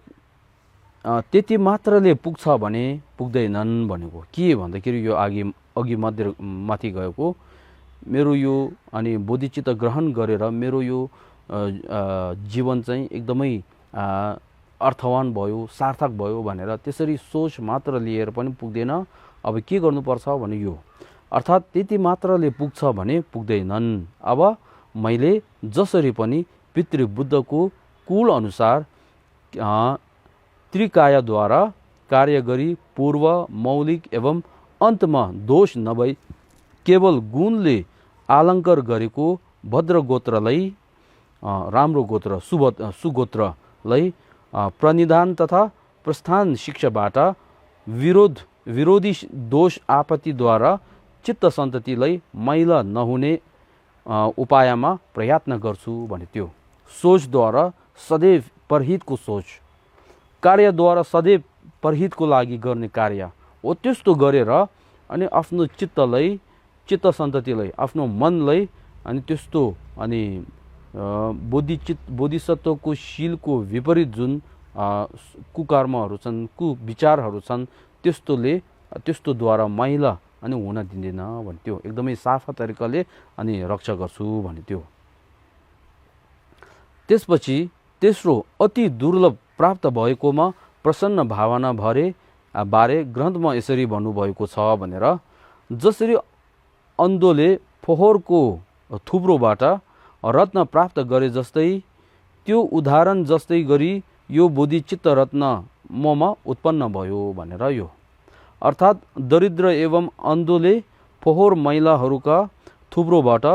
त्यति मात्रले पुग्छ भने पुग्दैनन् भनेको के भन्दाखेरि यो अघि माथि गएको मेरो यो अनि बोधिचित्त ग्रहण गरेर मेरो यो जीवन चाहिँ एकदमै अर्थवान भयो, सार्थक भयो भनेर त्यसरी सोच मात्र लिएर पनि पुग्दैन। अब के गर्नुपर्छ भने यो अर्थात् त्यति मात्रले पुग्छ भने पुग्दैनन्। अब मैले जसरी पनि पितृबुद्धको कुल अनुसार त्रिकायाद्वारा कार्य गरी पूर्व मौलिक एवं अन्तमा दोष नभई केवल गुणले आलङ्कार गरेको भद्र गोत्रलाई राम्रो गोत्र सुगोत्रलाई प्रणिधान तथा प्रस्थान शिक्षाबाट विरोधी दोष आपत्तिद्वारा चित्त सन्ततिलाई मैला नहुने उपायमा प्रयत्न गर्छु भने त्यो सोचद्वारा सदैव परहितको सोच, कार्यद्वारा सदैव परहितको लागि गर्ने कार्य हो। त्यस्तो गरेर अनि आफ्नो चित्त सन्ततिलाई आफ्नो मनलाई अनि त्यस्तो अनि बोधिसत्वको शीलको विपरीत जुन कुकर्महरू छन्, कुविचारहरू छन् त्यस्तोद्वारा मैला अनि हुन दिँदैन भने त्यो एकदमै साफा तरिकाले अनि रक्षा गर्छु भने त्यो। त्यसपछि तेस्रो अति दुर्लभ प्राप्त भएकोमा प्रसन्न भावना बारे ग्रन्थमा यसरी भन्नुभएको छ भनेर, जसरी अन्धोले फोहोरको थुप्रोबाट रत्न प्राप्त गरे जस्तै त्यो उदाहरण जस्तै गरी यो बोधिचित्त रत्न ममा उत्पन्न भयो भनेर यो। अर्थात् दरिद्र एवं अन्धोले फोहोर मैलाहरूका थुप्रोबाट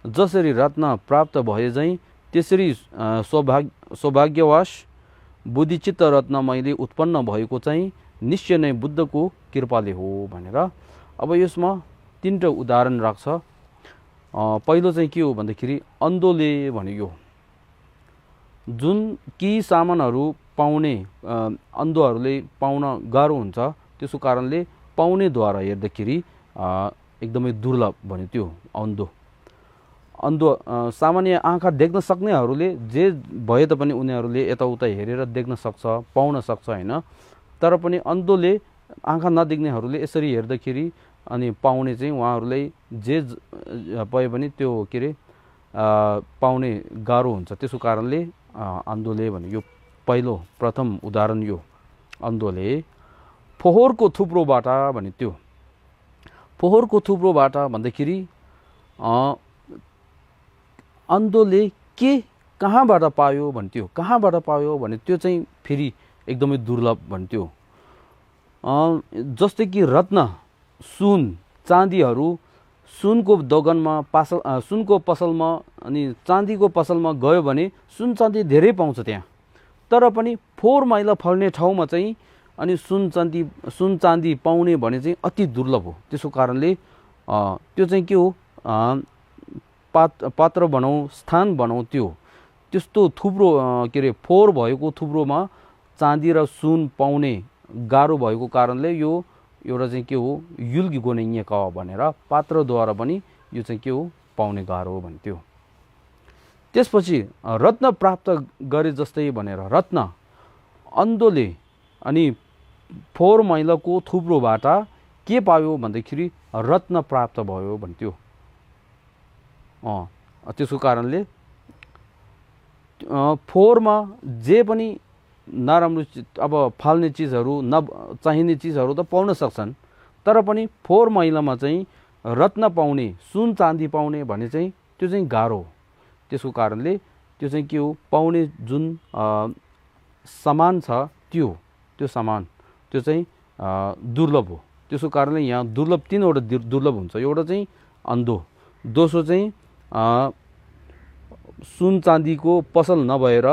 जसरी रत्न प्राप्त भए झैँ त्यसरी सौभाग्यवश बोधिचित्त रत्न मैले उत्पन्न भएको चाहिँ निश्चय नै बुद्धको कृपाले हो भनेर। अब यसमा तीनटा उदाहरण राख्छ। पहिलो चाहिँ के हो भन्दाखेरि अन्धोले भन्यो जुन केही सामानहरू पाउने अन्धोहरूले पाउन गाह्रो हुन्छ, त्यसको कारणले पाउनेद्वारा हेर्दाखेरि एकदमै दुर्लभ भन्यो त्यो अन्धो सामान्य आँखा देख्न सक्नेहरूले जे भए तापनि उनीहरूले यताउता हेरेर देख्न सक्छ, पाउन सक्छ होइन। तर पनि अन्धोले आँखा नदेख्नेहरूले यसरी हेर्दाखेरि अनि पाउने चाहिँ उहाँहरूलाई जे पाए पनि त्यो के अरे पाउने गाह्रो हुन्छ। त्यसको कारणले अन्धोले भन्यो यो प्रथम उदाहरण यो अन्धोले फोहोरको थुप्रोबाट भने त्यो फोहोरको थुप्रोबाट भन्दाखेरि अन्धोले के कहाँबाट पायो भन्थ्यो कहाँबाट पायो भने त्यो चाहिँ फेरि एकदमै दुर्लभ भन्थ्यो जस्तै कि रत्न सुन चाँदीहरू सुनको दोकानमा सुनको पसलमा अनि चाँदीको पसलमा गयो भने सुन चाँदी धेरै पाउँछ त्यहाँ तर पनि फोहोर मैला फल्ने ठाउँमा चाहिँ अनि सुन चाँदी पाउने भने चाहिँ अति दुर्लभ हो त्यसको कारणले त्यो चाहिँ के हो पात्र बनाऊ स्थान बनाऊ त्यस्तो थुप्रो के अरे फोहोर भएको थुप्रोमा चाँदी र सुन पाउने गाह्रो भएको कारणले यो एउटा चाहिँ के हो युल्गी गोने क भनेर पात्रद्वारा पनि यो चाहिँ के हो पाउने गाह्रो हो भन्थ्यो। त्यसपछि रत्न प्राप्त गरे जस्तै भनेर रत्न अन्धोले अनि फोहोर मैलाको थुप्रोबाट के पायो भन्दाखेरि रत्न प्राप्त भयो भन्थ्यो। त्यसको कारणले फोहोरमा जे पनि नराम्रो अब फाल्ने चिजहरू चाहिने चिजहरू त पाउन सक्छन् तर पनि फोहोर मैलामा चाहिँ रत्न पाउने सुन चाँदी पाउने भने चाहिँ त्यो चाहिँ गाह्रो हो। त्यसको कारणले त्यो चाहिँ के हो पाउने जुन सामान छ त्यो सामान त्यो चाहिँ दुर्लभ हो। त्यसको कारणले यहाँ दुर्लभ तीनवटा दुर्लभ हुन्छ। एउटा चाहिँ अन्धो, दोस्रो चाहिँ सुन चाँदीको पसल नभएर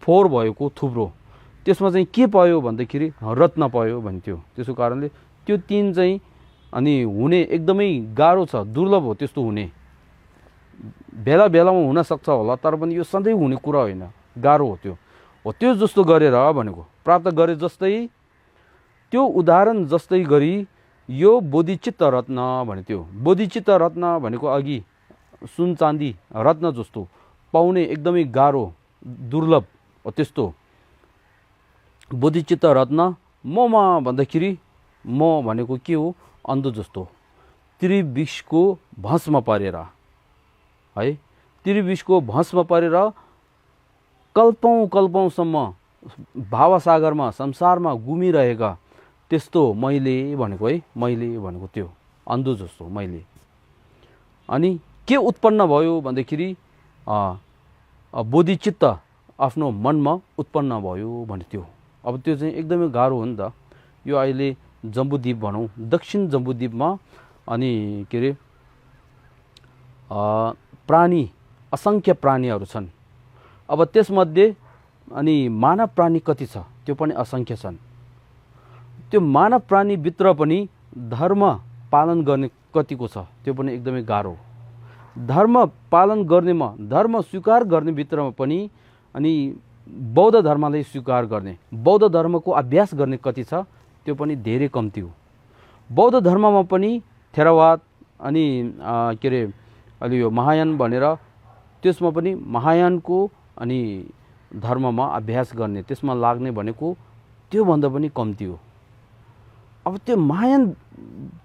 फोहोर भएको थुप्रो, त्यसमा चाहिँ के पायो भन्दाखेरि रत्न पायो भन्थ्यो। त्यसको कारणले त्यो तीन चाहिँ अनि हुने एकदमै गाह्रो छ, दुर्लभ हो त्यस्तो हुने। बेला बेलामा हुन सक्छ होला तर पनि यो सधैँ हुने कुरा होइन, गाह्रो हो त्यो। हो त्यो जस्तो गरेर भनेको प्राप्त गरे जस्तै त्यो उदाहरण जस्तै गरी यो बोधिचित्त रत्न भन्थ्यो। बोधिचित्त रत्न भनेको अघि सुन चाँदी रत्न जस्तो पाउने एकदमै गाह्रो दुर्लभ हो त्यस्तो बोधिचित्त रत्न ममा भन्दाखेरि म भनेको के हो अन्धो जस्तो त्रिविषको भस्म परेर है, त्रिविषको भस्म परेर कल्पौँसम्म भावसागरमा संसारमा घुमिरहेका त्यस्तो मैले भनेको है, मैले भनेको त्यो अन्धो जस्तो मैले। अनि के उत्पन्न भयो भन्दाखेरि बोधिचित्त आफ्नो मनमा उत्पन्न भयो भन्थ्यो। अब त्यो चाहिँ एकदमै गाह्रो हो नि त। यो अहिले जम्बुद्वीप भनौँ, दक्षिण जम्बुद्वीपमा अनि के अरे प्राणी असङ्ख्य प्राणीहरू छन्। अब त्यसमध्ये अनि मानव प्राणी कति छ त्यो पनि असङ्ख्य छन्। त्यो मानव प्राणीभित्र पनि धर्म पालन गर्ने कतिको छ त्यो पनि एकदमै गाह्रो। धर्म पालन गर्नेमा धर्म स्वीकार गर्ने भित्रमा पनि अनि बौद्ध धर्मलाई स्वीकार गर्ने बौद्ध धर्मको अभ्यास गर्ने कति छ त्यो पनि धेरै कम्ती हो। बौद्ध धर्ममा पनि थेरवाद अनि के अरे अहिले यो महायान भनेर त्यसमा पनि महायानको अनि धर्ममा अभ्यास गर्ने त्यसमा लाग्ने भनेको त्योभन्दा पनि कम्ती हो। अब त्यो महायान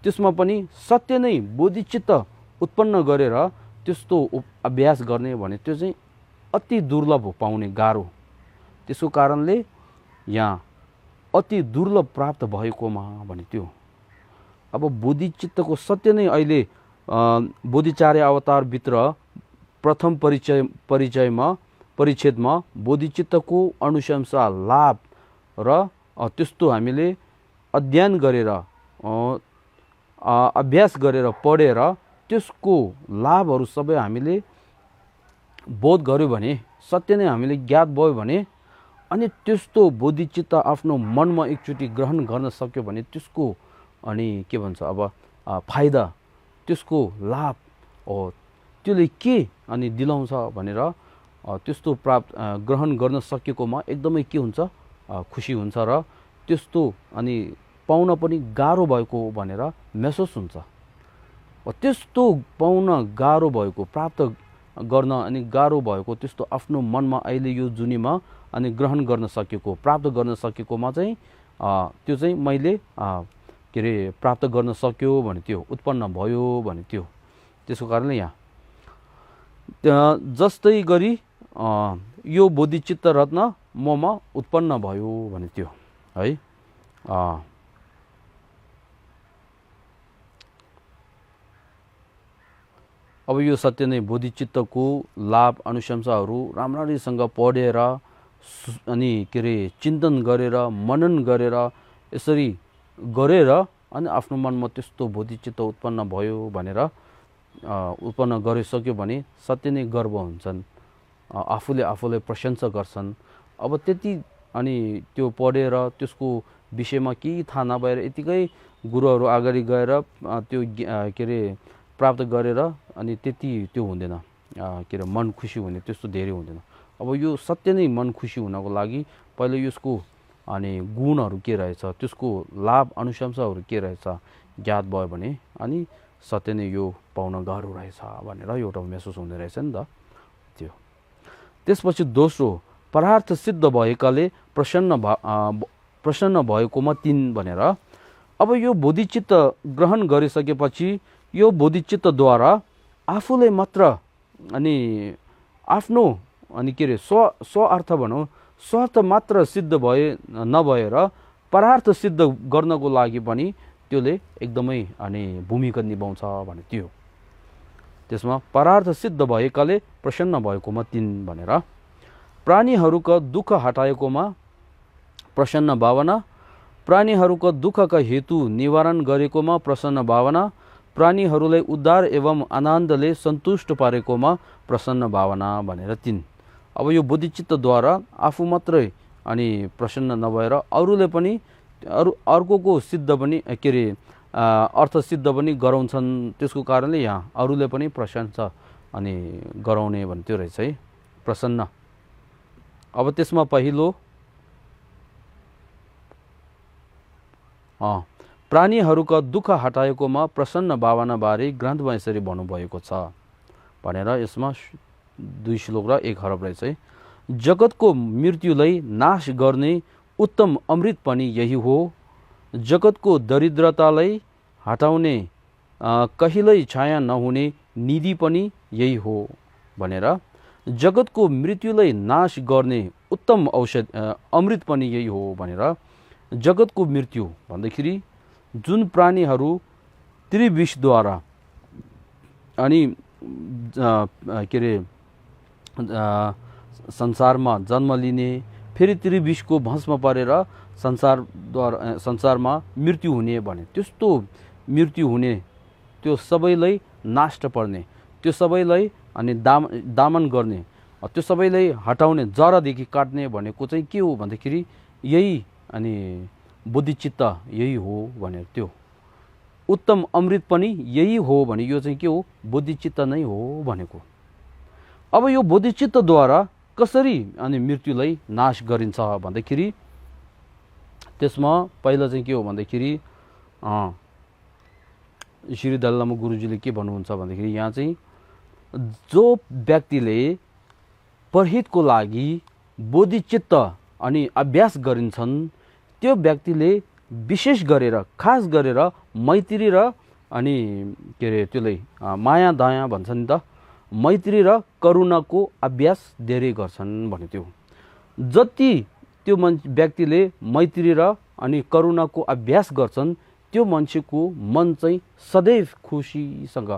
त्यसमा पनि सत्य नै बोधिचित्त उत्पन्न गरेर त्यस्तो अभ्यास गर्ने भने त्यो चाहिँ अति दुर्लभ हो, पाउने गाह्रो। त्यसको कारणले यहाँ अति दुर्लभ प्राप्त भएकोमा भने त्यो अब बोधिचित्तको सत्य नै अहिले बोधिचार्य अवतारभित्र प्रथम परिच्छेदमा बोधिचित्तको अनुशंसा लाभ र त्यस्तो हामीले अध्ययन गरेर अभ्यास गरेर पढेर त्यसको लाभहरू सबै हामीले बोध गर्यो भने सत्य नै हामीले ज्ञात भयो भने अनि त्यस्तो बोधिचित्त आफ्नो मनमा एकचोटि ग्रहण गर्न सक्यो भने त्यसको अनि के भन्छ अब फाइदा त्यसको लाभ त्यसले के अनि दिलाउँछ भनेर त्यस्तो ग्रहण गर्न सकेकोमा एकदमै के हुन्छ खुसी हुन्छ र त्यस्तो अनि पाउन पनि गाह्रो भएको भनेर महसुस हुन्छ। त्यस्तो पाउन गाह्रो भएको प्राप्त गर्न अनि गाह्रो भएको त्यस्तो आफ्नो मनमा अहिले यो जुनीमा अनि ग्रहण गर्न सकेको प्राप्त गर्न सकेकोमा चाहिँ त्यो चाहिँ मैले के अरे प्राप्त गर्न सक्यो भने त्यो उत्पन्न भयो भने त्यो। त्यसको कारणले यहाँ जस्तै गरी यो बोधिचित्त रत्न ममा उत्पन्न भयो भने त्यो है। अब यो सत्य नै बोधिचित्तको लाभ अनुशंसाहरू राम्ररीसँग पढेर अनि के अरे चिन्तन गरेर मनन गरेर यसरी गरेर अनि आफ्नो मनमा त्यस्तो बोधिचित्त उत्पन्न भयो भनेर उत्पन्न गरिसक्यो भने सत्य नै गर्व हुन्छन्, आफूले आफूलाई प्रशंसा गर्छन्। अब त्यति अनि त्यो पढेर त्यसको विषयमा केही थाहा नभएर यतिकै गुरुहरू अगाडि गएर त्यो के अरे प्राप्त गरेर अनि त्यति त्यो हुँदैन, के अरे मन खुसी हुने त्यस्तो धेरै हुँदैन। अब यो सत्य नै मन खुसी हुनको लागि पहिले यसको अनि गुणहरू के रहेछ, त्यसको लाभ अनुशंसाहरू के रहेछ ज्ञात भयो भने अनि सत्य नै यो पाउन गाह्रो रहेछ भनेर एउटा महसुस हुँदो रहेछ नि त त्यो। त्यसपछि दोस्रो, परार्थ सिद्ध भएकाले प्रसन्न भएकोमा 3 भनेर। अब यो बोधिचित्त ग्रहण गरिसकेपछि यो बोधिचित्तद्वारा आफूले मात्र अनि आफ्नो अनि के अरे स्वार्थ भनौँ स्वार्थ मात्र सिद्ध नभएर परार्थ सिद्ध गर्नको लागि पनि त्यसले एकदमै अनि भूमिका निभाउँछ भने त्यो। त्यसमा परार्थ सिद्ध भएकाले प्रसन्न भएकोमा 3 भनेर। प्राणीहरूका दुःख हटाएकोमा प्रसन्न भावना, प्राणीहरूका दुःखका हेतु निवारण गरेकोमा प्रसन्न भावना, प्राणीहरूलाई उद्धार एवं आनन्दले सन्तुष्ट पारेकोमा प्रसन्न भावना भनेर 3। अब यो बोधिचित्तद्वारा आफू मात्रै अनि प्रसन्न नभएर अरूले पनि अर्कोको सिद्ध पनि के अरे अर्थ सिद्ध पनि गराउँछन्। त्यसको कारणले यहाँ अरूले पनि प्रशंसा अनि गराउने भन्थ्यो रहेछ है, प्रसन्न। अब त्यसमा पहिलो प्राणीहरूका दुःख हटाएकोमा प्रसन्न भावनाबारे ग्रन्थमा यसरी भन्नुभएको छ भनेर यसमा 2 श्लोक र 1 हरफ रहेछ है। जगतको मृत्युलाई नाश गर्ने उत्तम अमृत पनि यही हो, जगतको दरिद्रतालाई हटाउने कहिल्यै छाया नहुने निधि पनि यही हो भनेर। जगतको मृत्युलाई नाश गर्ने उत्तम औषध अमृत पनि यही हो भनेर। जगतको मृत्यु भन्दाखेरि जुन प्राणीहरू त्रिविषद्वारा अनि के अरे संसारमा जन्म लिने, फेरि त्रिविषको भस्म परेर संसारमा मृत्यु हुने भने त्यस्तो मृत्यु हुने, त्यो सबैलाई नाश पर्ने, त्यो सबैलाई अनि दामन गर्ने, त्यो सबैलाई हटाउने, जरादेखि काट्ने भनेको चाहिँ के हो भन्दाखेरि यही अनि बुद्धिचित्त यही हो भनेर। त्यो उत्तम अमृत पनि यही हो भने यो चाहिँ के हो, बुद्धिचित्त नै हो भनेको। अब यो बुद्धिचित्तद्वारा कसरी अनि मृत्युलाई नाश गरिन्छ भन्दाखेरि त्यसमा पहिला चाहिँ के हो भन्दाखेरि श्री दलाई लामा गुरुजीले के भन्नुहुन्छ भन्दाखेरि यहाँ चाहिँ जो व्यक्तिले परहितको लागि बोधिचित्त अनि अभ्यास गरिन्छन् त्यो व्यक्तिले विशेष गरेर खास गरेर मैत्री र अनि के अरे त्यसलाई माया दया भन्छ नि त, मैत्री र करुणाको अभ्यास धेरै गर्छन् भने त्यो जति त्यो व्यक्तिले मैत्री र अनि करुणाको अभ्यास गर्छन् त्यो मान्छेको मन चाहिँ सदैव खुसीसँग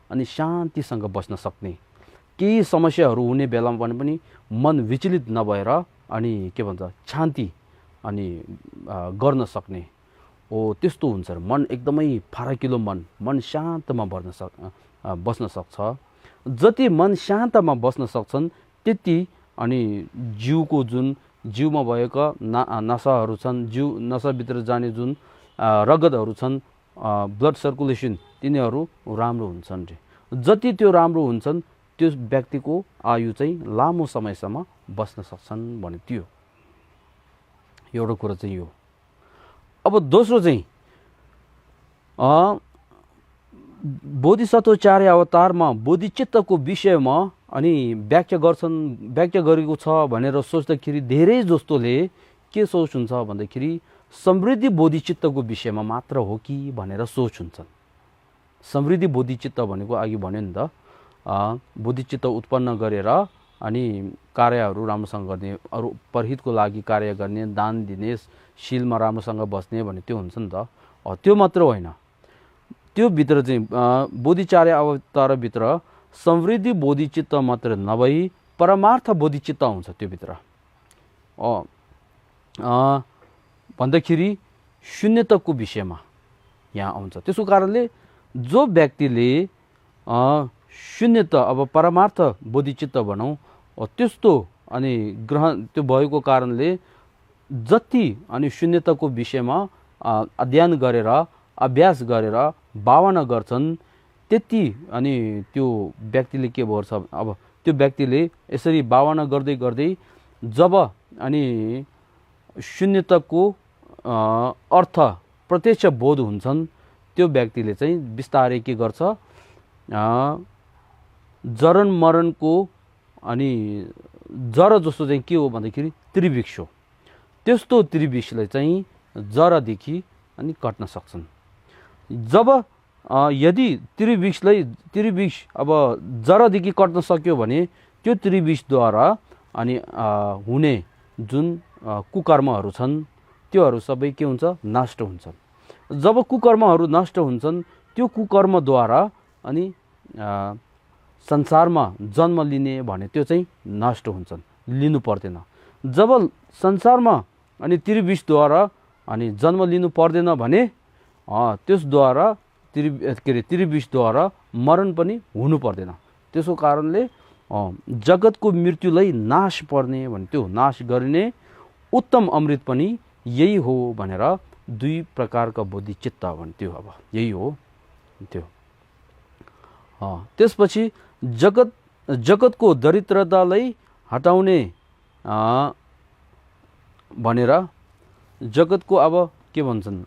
अनि शान्तिसँग बस्न सक्ने, केही समस्याहरू हुने बेलामा पनि मन विचलित नभएर अनि के भन्छ शान्ति अनि गर्न सक्ने हो, त्यस्तो हुन्छ। मन एकदमै फराकिलो मन शान्तमा बस्न सक्छ। जति मन शान्तमा बस्न सक्छन् त्यति अनि जिउको जुन जिउमा भएका नसाहरू छन्, जिउ नसाभित्र जाने जुन रगतहरू छन्, ब्लड सर्कुलेसन तिनीहरू राम्रो हुन्छन्। जति त्यो राम्रो हुन्छन् त्यो व्यक्तिको आयु चाहिँ लामो समयसम्म बस्न सक्छन् भने त्यो एउटा कुरा चाहिँ यो। अब दोस्रो चाहिँ बोधिसत्व 4 अवतारमा बोधिचित्तको विषयमा अनि व्याख्या गरेको छ भनेर सोच्दाखेरि धेरै जस्तोले के सोच हुन्छ भन्दाखेरि समृद्धि बोधिचित्तको विषयमा मात्र हो कि भनेर सोच हुन्छन्। समृद्धि बोधिचित्त भनेको अघि भन्यो नि त, बोधिचित्त उत्पन्न गरेर अनि कार्यहरू राम्रोसँग गर्ने, अरू परहितको लागि कार्य गर्ने, दान दिने, शीलमा राम्रोसँग बस्ने भन्ने त्यो हुन्छ नि त। त्यो मात्र होइन, त्यो भित्र चाहिँ बोधिचार्य अवतारभित्र समृद्धि बोधिचित्त मात्र नभई परमार्थ बोधिचित्त हुन्छ त्यो भित्र। भन्दाखेरि शून्यताको विषयमा यहाँ आउँछ। त्यसको कारणले जो व्यक्तिले शून्यता, अब परमार्थ बोधिचित्त भनौँ, त्यस्तो अनि ग्रहण त्यो भएको कारणले जति अनि शून्यताको विषयमा अध्ययन गरेर अभ्यास गरेर भावना गर्छन् त्यति अनि त्यो व्यक्तिले के गर्छ, अब त्यो व्यक्तिले यसरी भावना गर्दै गर्दै जब अनि शून्यताको अर्थ प्रत्यक्ष बोध हुन्छन्, त्यो व्यक्तिले चाहिँ बिस्तारै के गर्छ, जरण मरणको अनि जरा जस्तो चाहिँ के हो भन्दाखेरि त्रिविक्ष हो। त्यस्तो त्रिविक्षलाई चाहिँ जरादेखि अनि कट्न सक्छन्। जब यदि त्रिविक्ष अब जरादेखि कट्न सक्यो भने त्यो त्रिविक्षद्वारा अनि हुने जुन कुकर्महरू छन् त्योहरू सबै के हुन्छ, नष्ट हुन्छन्। जब कुकर्महरू नष्ट हुन्छन्, त्यो कुकर्मद्वारा अनि संसारमा जन्म लिने भने त्यो चाहिँ नष्ट हुन्छन्, लिनु पर्दैन। जब संसारमा अनि त्रिविक्षद्वारा अनि जन्म लिनु पर्दैन भने त्यसद्वारा त्रिविक्षद्वारा मरण पनि हुनु पर्दैन। त्यसको कारणले जगतको मृत्युलाई नाश पर्ने भने त्यो नाश गरिने उत्तम अमृत पनि यही हो भनेर दुई प्रकारका बोधिचित्त भन्थ्यो। अब यही हो त्यो। त्यसपछि जगतको दरिद्रतालाई हटाउने भनेर जगतको अब के भन्छन्,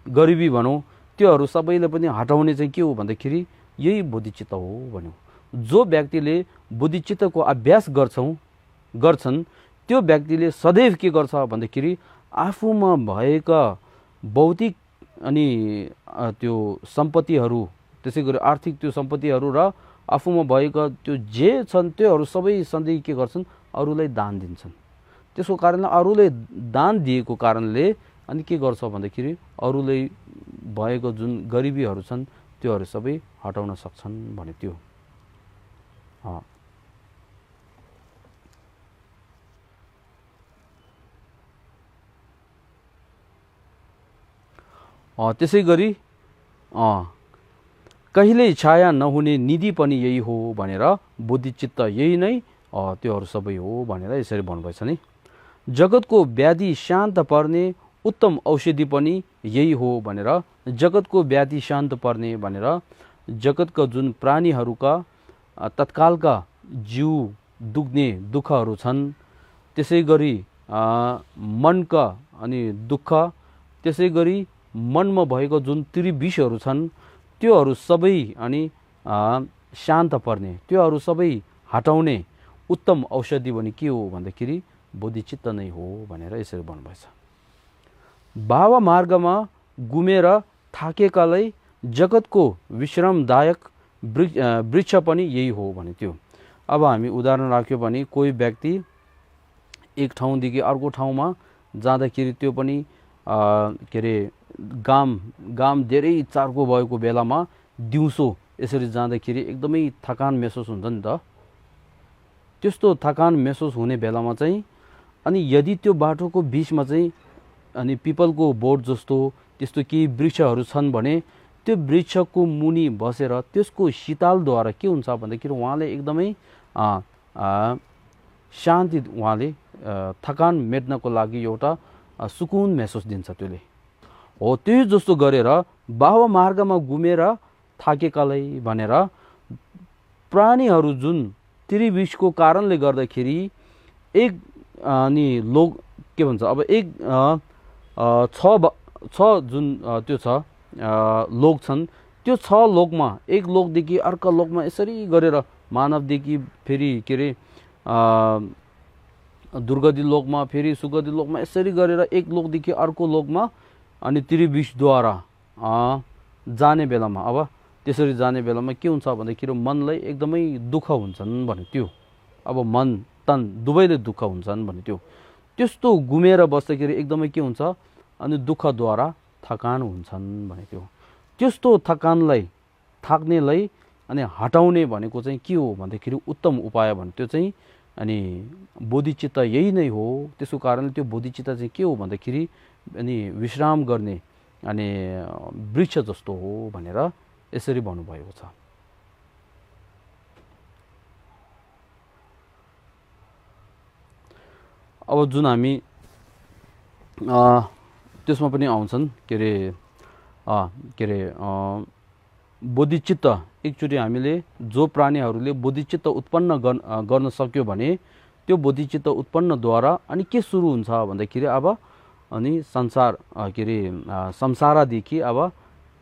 गरिबी भनौँ, त्योहरू सबैले पनि हटाउने चाहिँ के हो भन्दाखेरि यही बोधिचित्त हो भन्यो। जो व्यक्तिले बोधिचित्तको अभ्यास गर्छन् त्यो व्यक्तिले सदैव के गर्छ भन्दाखेरि आफूमा भएका भौतिक अनि त्यो सम्पत्तिहरू, त्यसै गरी आर्थिक त्यो सम्पत्तिहरू र आफूमा भएका त्यो जे छन् त्योहरू सबै सधैँ के गर्छन्, अरूलाई दान दिन्छन्। त्यसको कारणले अरूलाई दान दिएको कारणले अनि के गर्छ भन्दाखेरि अरूलाई भएको जुन गरिबीहरू छन् त्योहरू सबै हटाउन सक्छन् भने त्यो। त्यसै गरी कहिल्यै छाया नहुने निधि पनि यही हो भनेर बोधिचित्त यही नै त्योहरू सबै हो भनेर यसरी भन्नुभएछ नि। जगतको व्याधि शान्त पर्ने उत्तम औषधि पनि यही हो भनेर जगतको व्याधि शान्त पर्ने भनेर जगतका जुन प्राणीहरूका तत्कालका जीव दुख्ने दुःखहरू छन्, त्यसै गरी मनका अनि दुःख, त्यसै गरी मनमा भएको जुन त्रिविषहरू छन् त्योहरू सबै अनि शान्त पर्ने, त्योहरू सबै हटाउने उत्तम औषधि भने के हो भन्दाखेरि बोधिचित्त नै हो भनेर यसरी भन्नुभएछ। भाव मार्गमा घुमेर थाकेकालाई जगतको विश्रामदायक वृक्ष पनि यही हो भने त्यो। अब हामी उदाहरण राख्यो भने कोही व्यक्ति एक ठाउँदेखि अर्को ठाउँमा जाँदाखेरि त्यो पनि के अरे घाम धेरै चार्को भएको बेलामा दिउँसो यसरी जाँदाखेरि एकदमै थकान महसुस हुन्छ नि त। त्यस्तो थकान महसुस हुने बेलामा चाहिँ अनि यदि त्यो बाटोको बिचमा चाहिँ अनि पिपलको बोट जस्तो त्यस्तो केही वृक्षहरू छन् भने त्यो वृक्षको मुनि बसेर त्यसको शीतलद्वारा के हुन्छ भन्दाखेरि उहाँले एकदमै शान्ति, उहाँले थकान मेट्नको लागि एउटा सुकुन महसुस दिन्छ त्यसले। हो त्यही जस्तो गरेर भाव मार्गमा घुमेर थाकेकालाई भनेर प्राणीहरू जुन त्रिविषको कारणले गर्दाखेरि एक अनि लोक के भन्छ, अब एक छ जुन त्यो छ लोक छन्, त्यो छ लोकमा एक लोकदेखि अर्को लोकमा यसरी गरेर मानवदेखि फेरि के अरे दुर्गति लोकमा, फेरि सुगति लोकमा यसरी गरेर एक लोकदेखि अर्को लोकमा अनि त्रिविषद्वारा जाने बेलामा अब त्यसरी जाने बेलामा के हुन्छ भन्दाखेरि मनलाई एकदमै दुःख हुन्छन् भने त्यो अब मन तन दुवैले दुःख हुन्छन् भने त्यो त्यस्तो घुमेर बस्दाखेरि एकदमै के हुन्छ अनि दुःखद्वारा थकान हुन्छन् भने त्यो त्यस्तो थकानलाई थाक्नेलाई अनि हटाउने भनेको चाहिँ के हो भन्दाखेरि उत्तम उपाय भने त्यो चाहिँ अनि बोधिचित्त यही नै हो। त्यसको कारणले त्यो बोधिचित्त चाहिँ के हो भन्दाखेरि अनि विश्राम गर्ने अनि वृक्ष जस्तो हो भनेर यसरी भन्नुभएको छ। अब जुन हामी त्यसमा पनि आउँछन् के अरे बोधिचित्त एकचोटि हामीले जो प्राणीहरूले बोधिचित्त उत्पन्न गर्न सक्यो भने त्यो बोधिचित्त उत्पन्नद्वारा अनि के सुरु हुन्छ भन्दाखेरि अब अनि संसार के अरे संसारदेखि अब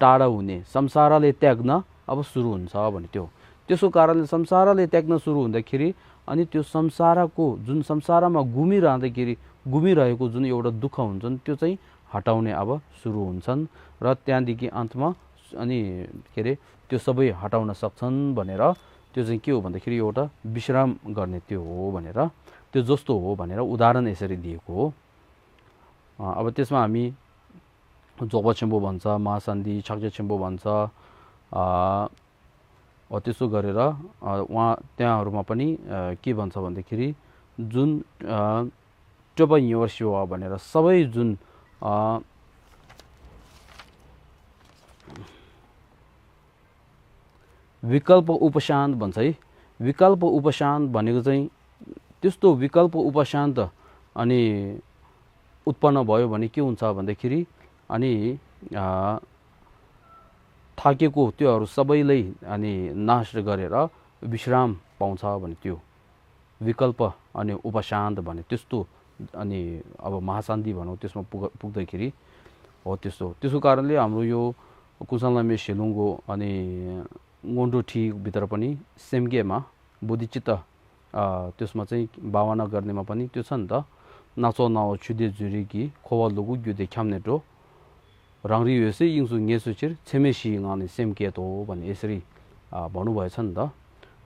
टाढा हुने संसारले त्याग्न अब सुरु हुन्छ भने त्यो त्यसको कारणले संसारले त्याग्न सुरु हुँदाखेरि अनि त्यो संसारको जुन संसारमा घुमिरहेको जुन एउटा दुःख हुन्छन् त्यो चाहिँ हटाउने अब सुरु हुन्छन् र त्यहाँदेखि अन्तमा अनि के अरे त्यो सबै हटाउन सक्छन् भनेर त्यो चाहिँ के हो भन्दाखेरि एउटा विश्राम गर्ने त्यो हो भनेर त्यो जस्तो हो भनेर उदाहरण यसरी दिएको हो। अब त्यसमा हामी जोपछेम्बो भन्छ, महासन्धि, छाक्चेछेम्बो भन्छ। त्यसो गरेर उहाँ त्यहाँहरूमा पनि के भन्छ भन्दाखेरि जुन टोपा युवर्सिवा भनेर सबै जुन विकल्प उपशान्त भन्छ है। विकल्प उपशान्त भनेको चाहिँ त्यस्तो विकल्प उपशान्त अनि उत्पन्न भयो भने के हुन्छ भन्दाखेरि अनि थाकेको त्योहरू सबैलाई अनि नाश गरेर विश्राम पाउँछ भने त्यो विकल्प अनि उपशान्त भने त्यस्तो अनि अब महाशान्ति भनौँ त्यसमा पुग्दाखेरि हो त्यस्तो। त्यसको कारणले हाम्रो यो कुशलनामे सेलुङ्गो अनि गोन्डोठी भित्र पनि सेम्गेमा बोधिचित्त त्यसमा चाहिँ भावना गर्नेमा पनि त्यो छ नि त। नाचो नाओ छुदे जुरेकी खोवा लुगु युदे ख्याम्नेटो राङ्री युसे यिङसु ङेसुचिर छेमेसी गाने सेमकेत हो भने यसरी भन्नुभएछ नि त।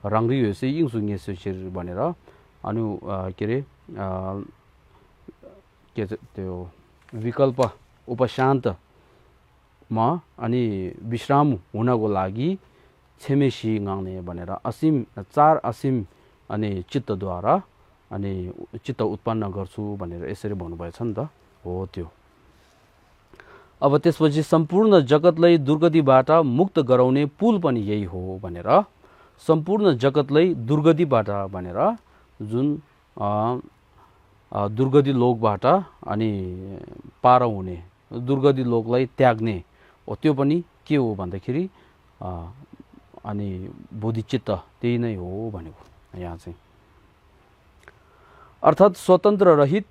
राङ्री युसे यिङसु ङेसुचिर भनेर अनि के अरे त्यो विकल्प उपशान्तमा अनि विश्राम हुनको लागि छेमेसी गाउने भनेर चार असीम अनि चित्तद्वारा अनि चित्त उत्पन्न गर्छु भनेर यसरी भन्नुभएछ नि त हो त्यो। अब त्यसपछि सम्पूर्ण जगतलाई दुर्गतिबाट मुक्त गराउने पुल पनि यही हो भनेर सम्पूर्ण जगतलाई दुर्गतिबाट भनेर जुन दुर्गति लोकबाट अनि पार हुने दुर्गति लोकलाई त्याग्ने हो त्यो पनि के हो भन्दाखेरि अनि बोधिचित्त त्यही नै हो भनेको यहाँ चाहिँ। अर्थात् स्वतन्त्र रहित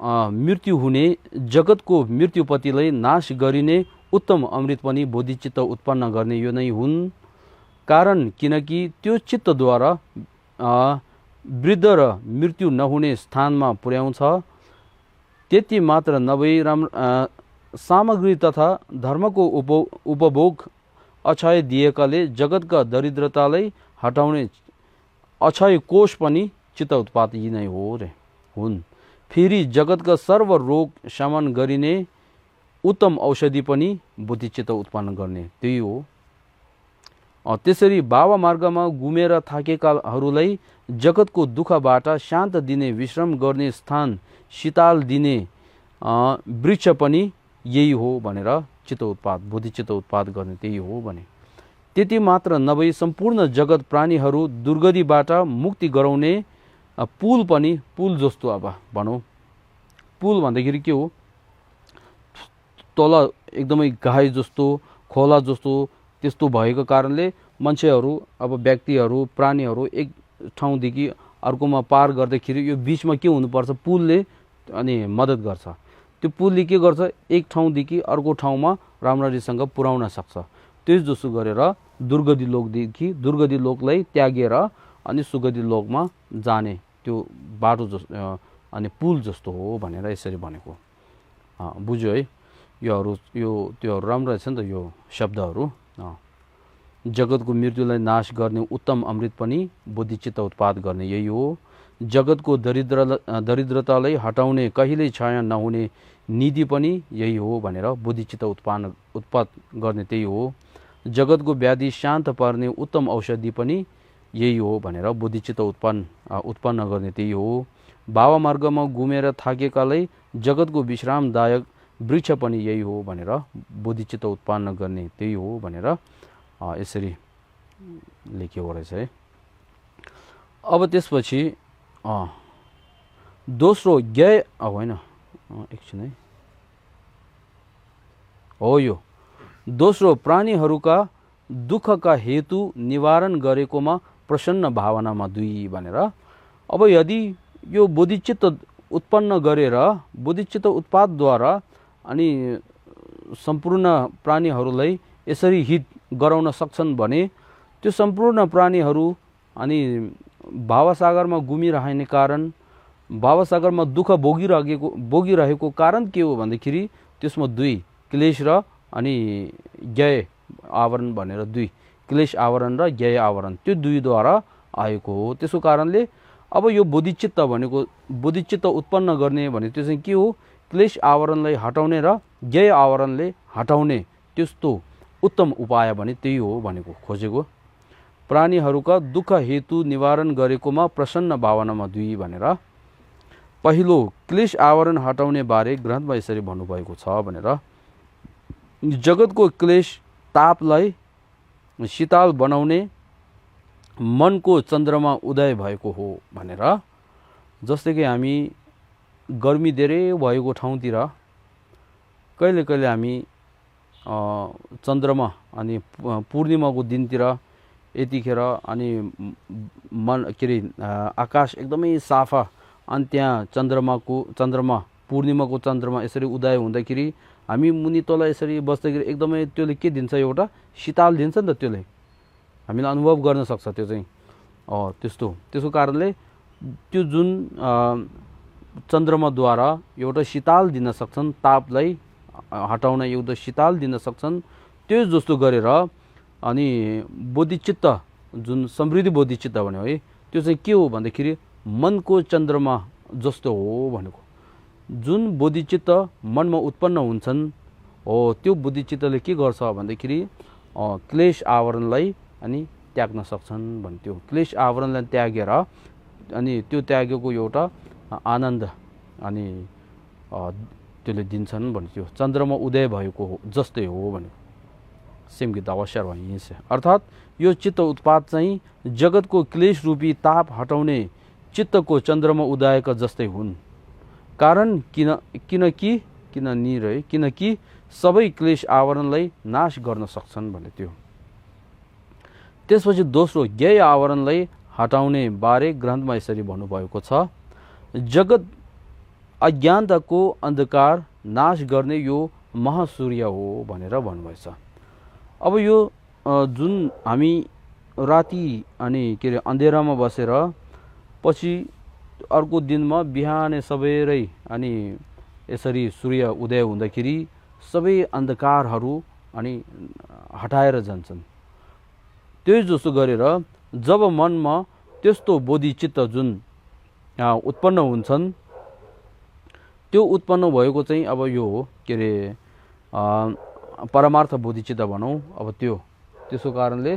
मृत्यु हुने जगतको मृत्युपतिलाई नाश गरिने उत्तम अमृत पनि बोधिचित्त उत्पन्न गर्ने यो नै हुन्। कारण किनकि त्यो चित्तद्वारा वृद्ध र मृत्यु नहुने स्थानमा पुर्याउँछ। त्यति मात्र नभई सामग्री तथा धर्मको उपभोग अक्षय दिएकाले जगतका दरिद्रतालाई हटाउने अक्षय कोष पनि चित्त उत्पाद यी नै हो रे हुन्। फेरि जगतका सर्व रोग शमन गरिने उत्तम औषधि पनि बुद्धिचित्त उत्पन्न गर्ने त्यही हो। त्यसरी बाबा मार्गमा घुमेर थाकेकाहरूलाई जगतको दुःखबाट शान्त दिने विश्राम गर्ने स्थान शीतल दिने वृक्ष पनि यही हो भनेर चित्त उत्पाद बुद्धिचित्त उत्पाद गर्ने त्यही हो भने। त्यति मात्र नभई सम्पूर्ण जगत प्राणीहरू दुर्गतिबाट मुक्ति गराउने पुल पनि पुल जस्तो अब भनौँ पुल भन्दाखेरि के हो तल एकदमै गाई जस्तो खोला जस्तो त्यस्तो भएको कारणले मान्छेहरू अब व्यक्तिहरू प्राणीहरू एक ठाउँदेखि अर्कोमा पार गर्दाखेरि यो बिचमा के हुनुपर्छ पुलले अनि मद्दत गर्छ। त्यो पुलले के गर्छ एक ठाउँदेखि अर्को ठाउँमा राम्ररीसँग पुर्याउन सक्छ। त्यस जसो गरेर दुर्गति लोकदेखि दुर्गति लोकलाई त्यागेर अनि सुगति लोकमा जाने त्यो बाटो जस्तो अनि पुल जस्तो हो भनेर यसरी भनेको बुझ्यो है। योहरू त्योहरू राम्रो रहेछ नि त यो शब्दहरू। जगतको मृत्युलाई नाश गर्ने उत्तम अमृत पनि बोधिचित्त उत्पाद गर्ने यही हो। जगतको दरिद्रतालाई हटाउने कहिल्यै क्षय नहुने निधि पनि यही हो भनेर बोधिचित्त उत्पाद गर्ने त्यही हो। जगतको व्याधि शान्त पार्ने उत्तम औषधि पनि यही हो भनेर बोधिचित्त उत्पन्न गर्ने त्यही हो। बाबा मार्गमा घुमेर थाकेकालाई जगतको विश्रामदायक वृक्ष पनि यही हो भनेर बोधिचित्त उत्पन्न गर्ने त्यही हो भनेर यसरी लेखिएको रहेछ है। अब त्यसपछि दोस्रो ज्ञेय होइन एकछिन है हो यो दोस्रो प्राणीहरूका दुःखका हेतु निवारण गरेकोमा प्रसन्न भावनामा 2 भनेर। अब यदि यो बोधिचित्त उत्पन्न गरेर बोधिचित्त उत्पादद्वारा अनि सम्पूर्ण प्राणीहरूलाई यसरी हित गराउन सक्छन् भने त्यो सम्पूर्ण प्राणीहरू अनि भावसागरमा घुमिरहने कारण भावसागरमा दुःख भोगिरहेको कारण के हो भन्दाखेरि त्यसमा 2 क्लेश र अनि ज्ञेय आवरण भनेर 2 क्लेश आवरण र ज्ञेय आवरण त्यो 2 द्वारा आएको हो। त्यसको कारणले अब यो बोधिचित्त भनेको बोधिचित्त उत्पन्न गर्ने भने त्यो चाहिँ के हो क्लेश आवरणलाई हटाउने र ज्ञेय आवरणले हटाउने त्यस्तो उत्तम उपाय भने त्यही हो भनेको खोजेको। प्राणीहरूका दुःख हेतु निवारण गरेकोमा प्रसन्न भावनामा 2 भनेर। पहिलो क्लेश आवरण हटाउने बारे ग्रन्थमा यसरी भन्नुभएको छ भनेर। जगतको क्लेश तापलाई शीतल बनाउने मनको चन्द्रमा उदय भएको हो भनेर। जस्तै कि हामी गर्मी धेरै भएको ठाउँतिर कहिले कहिले हामी चन्द्रमा अनि पूर्णिमाको दिनतिर यतिखेर अनि आकाश एकदमै साफा अनि त्यहाँ चन्द्रमा पूर्णिमाको चन्द्रमा यसरी उदय हुँदाखेरि हामी मुनि तल यसरी बस्दाखेरि एकदमै त्यसले के दिन्छ एउटा शीतल दिन्छ नि त त्यसले हामीलाई अनुभव गर्न सक्छ त्यो चाहिँ त्यसको कारणले त्यो जुन चन्द्रमाद्वारा एउटा शीतल दिन सक्छन् तापलाई हटाउन एउटा शीतल दिन सक्छन्। त्यो जस्तो गरेर अनि बोधिचित्त जुन समृद्धि बोधिचित्त भन्यो है त्यो चाहिँ के हो भन्दाखेरि मनको चन्द्रमा जस्तो हो भनेको। जुन बोधिचित्त मनमा उत्पन्न हुन्छन् हो त्यो बोधिचित्तले के गर्छ भन्दाखेरि क्लेश आवरणलाई अनि त्याग्न सक्छन् भन्थ्यो। क्लेश आवरणलाई त्यागेर अनि त्यो त्यागेको एउटा आनन्द अनि त्यसले दिन्छन् भन्थ्यो। चन्द्रमा उदय भएको हो जस्तै हो भने सेम गीत अवश्य वहीं से अर्थात् यो चित्त उत्पाद चाहिँ जगतको क्लेश रूपी ताप हटाउने चित्तको चन्द्रमा उदयका जस्तै हुन्। कारण किनकि सबै क्लेश आवरणलाई नाश गर्न सक्छन् भने त्यो। त्यसपछि दोस्रो ज्ञेय आवरणलाई हटाउने बारे ग्रन्थमा यसरी भन्नुभएको छ। जगत अज्ञानताको अन्धकार नाश गर्ने यो महासूर्य हो भनेर भन्नुभएछ। अब यो जुन हामी राति अनि अन्धेरामा बसेर पछि अर्को दिनमा बिहानै सबेरै अनि यसरी सूर्य उदय हुँदाखेरि सबै अन्धकारहरू अनि हटाएर जान्छन्। त्यही जस्तो गरेर जब मनमा त्यस्तो बोधिचित्त जुन उत्पन्न हुन्छन् त्यो उत्पन्न भएको चाहिँ अब यो हो परमार्थ बोधिचित्त भनौँ। अब त्यसको कारणले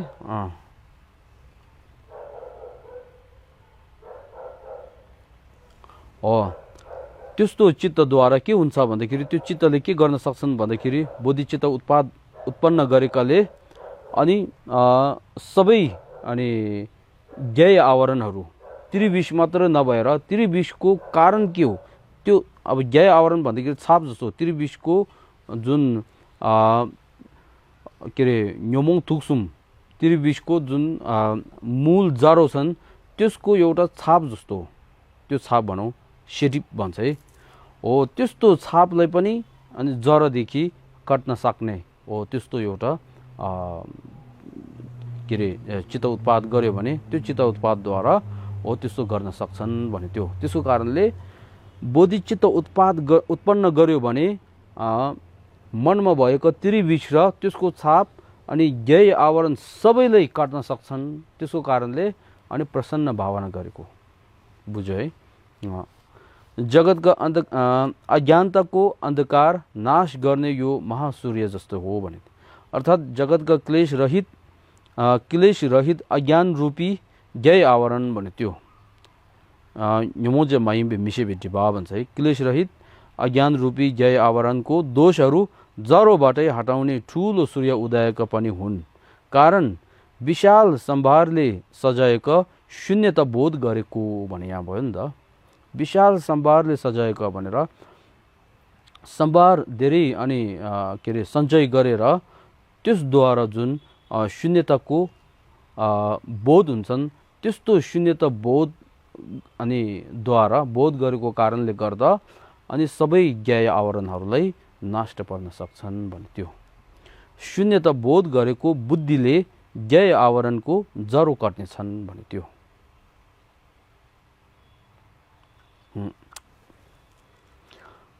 त्यस्तो चित्तद्वारा के हुन्छ भन्दाखेरि त्यो चित्तले के गर्न सक्छन् भन्दाखेरि बोधिचित्त उत्पन्न गरेकाले अनि सबै अनि ज्ञेय आवरणहरू त्रिविश मात्र नभएर त्रिविशको कारण के हो त्यो अब ज्ञेय आवरण भन्दाखेरि छाप जस्तो त्रिविशको जुन न्योमोङ थुक्सुम त्रिविशको जुन मूल जरो छन् त्यसको एउटा छाप जस्तो हो। त्यो छाप भनौँ सेटिप भन्छ है हो। त्यस्तो छापलाई पनि अनि जरोदेखि काट्न सक्ने हो त्यस्तो एउटा चित्त उत्पाद गर्यो भने त्यो चित्त उत्पादद्वारा हो त्यस्तो गर्न सक्छन् भने त्यो। त्यसको कारणले बोधिचित्त उत्पन्न गर्यो भने मनमा भएको त्रिविश र त्यसको छाप अनि ज्ञेय आवरण सबैले काट्न सक्छन्। त्यसको कारणले अनि प्रसन्न भावना गरेको बुझ्यो है। जगतका अज्ञानताको अन्धकार नाश गर्ने यो महासूर्य जस्तो हो भने, अर्थात् जगतका क्लेश रहित अज्ञान रूपी ज्ञेय आवरण भने त्यो न्यमोजे माइम्बे मिसे भेटिबा भन्छ है। क्लेश रहित अज्ञान रूपी ज्ञेय आवरणको दोषहरू जरोबाटै हटाउने ठुलो सूर्य उदयका पनि हुन्। कारण विशाल सम्भारले सजाएका शून्यता बोध गरेको भने यहाँ भयो नि त। विशाल सम्भारले सजाएका भनेर सम्भार धेरै अनि के अरे सञ्चय गरेर त्यसद्वारा जुन शून्यताको बोध हुन्छन्, त्यस्तो शून्यता बोध अनि द्वारा बोध गरेको कारणले गर्दा अनि सबै ज्ञेय आवरणहरूलाई नष्ट पर्न सक्छन् भने त्यो शून्यता बोध गरेको बुद्धिले ज्ञेय आवरणको जरो काट्नेछन् भने त्यो।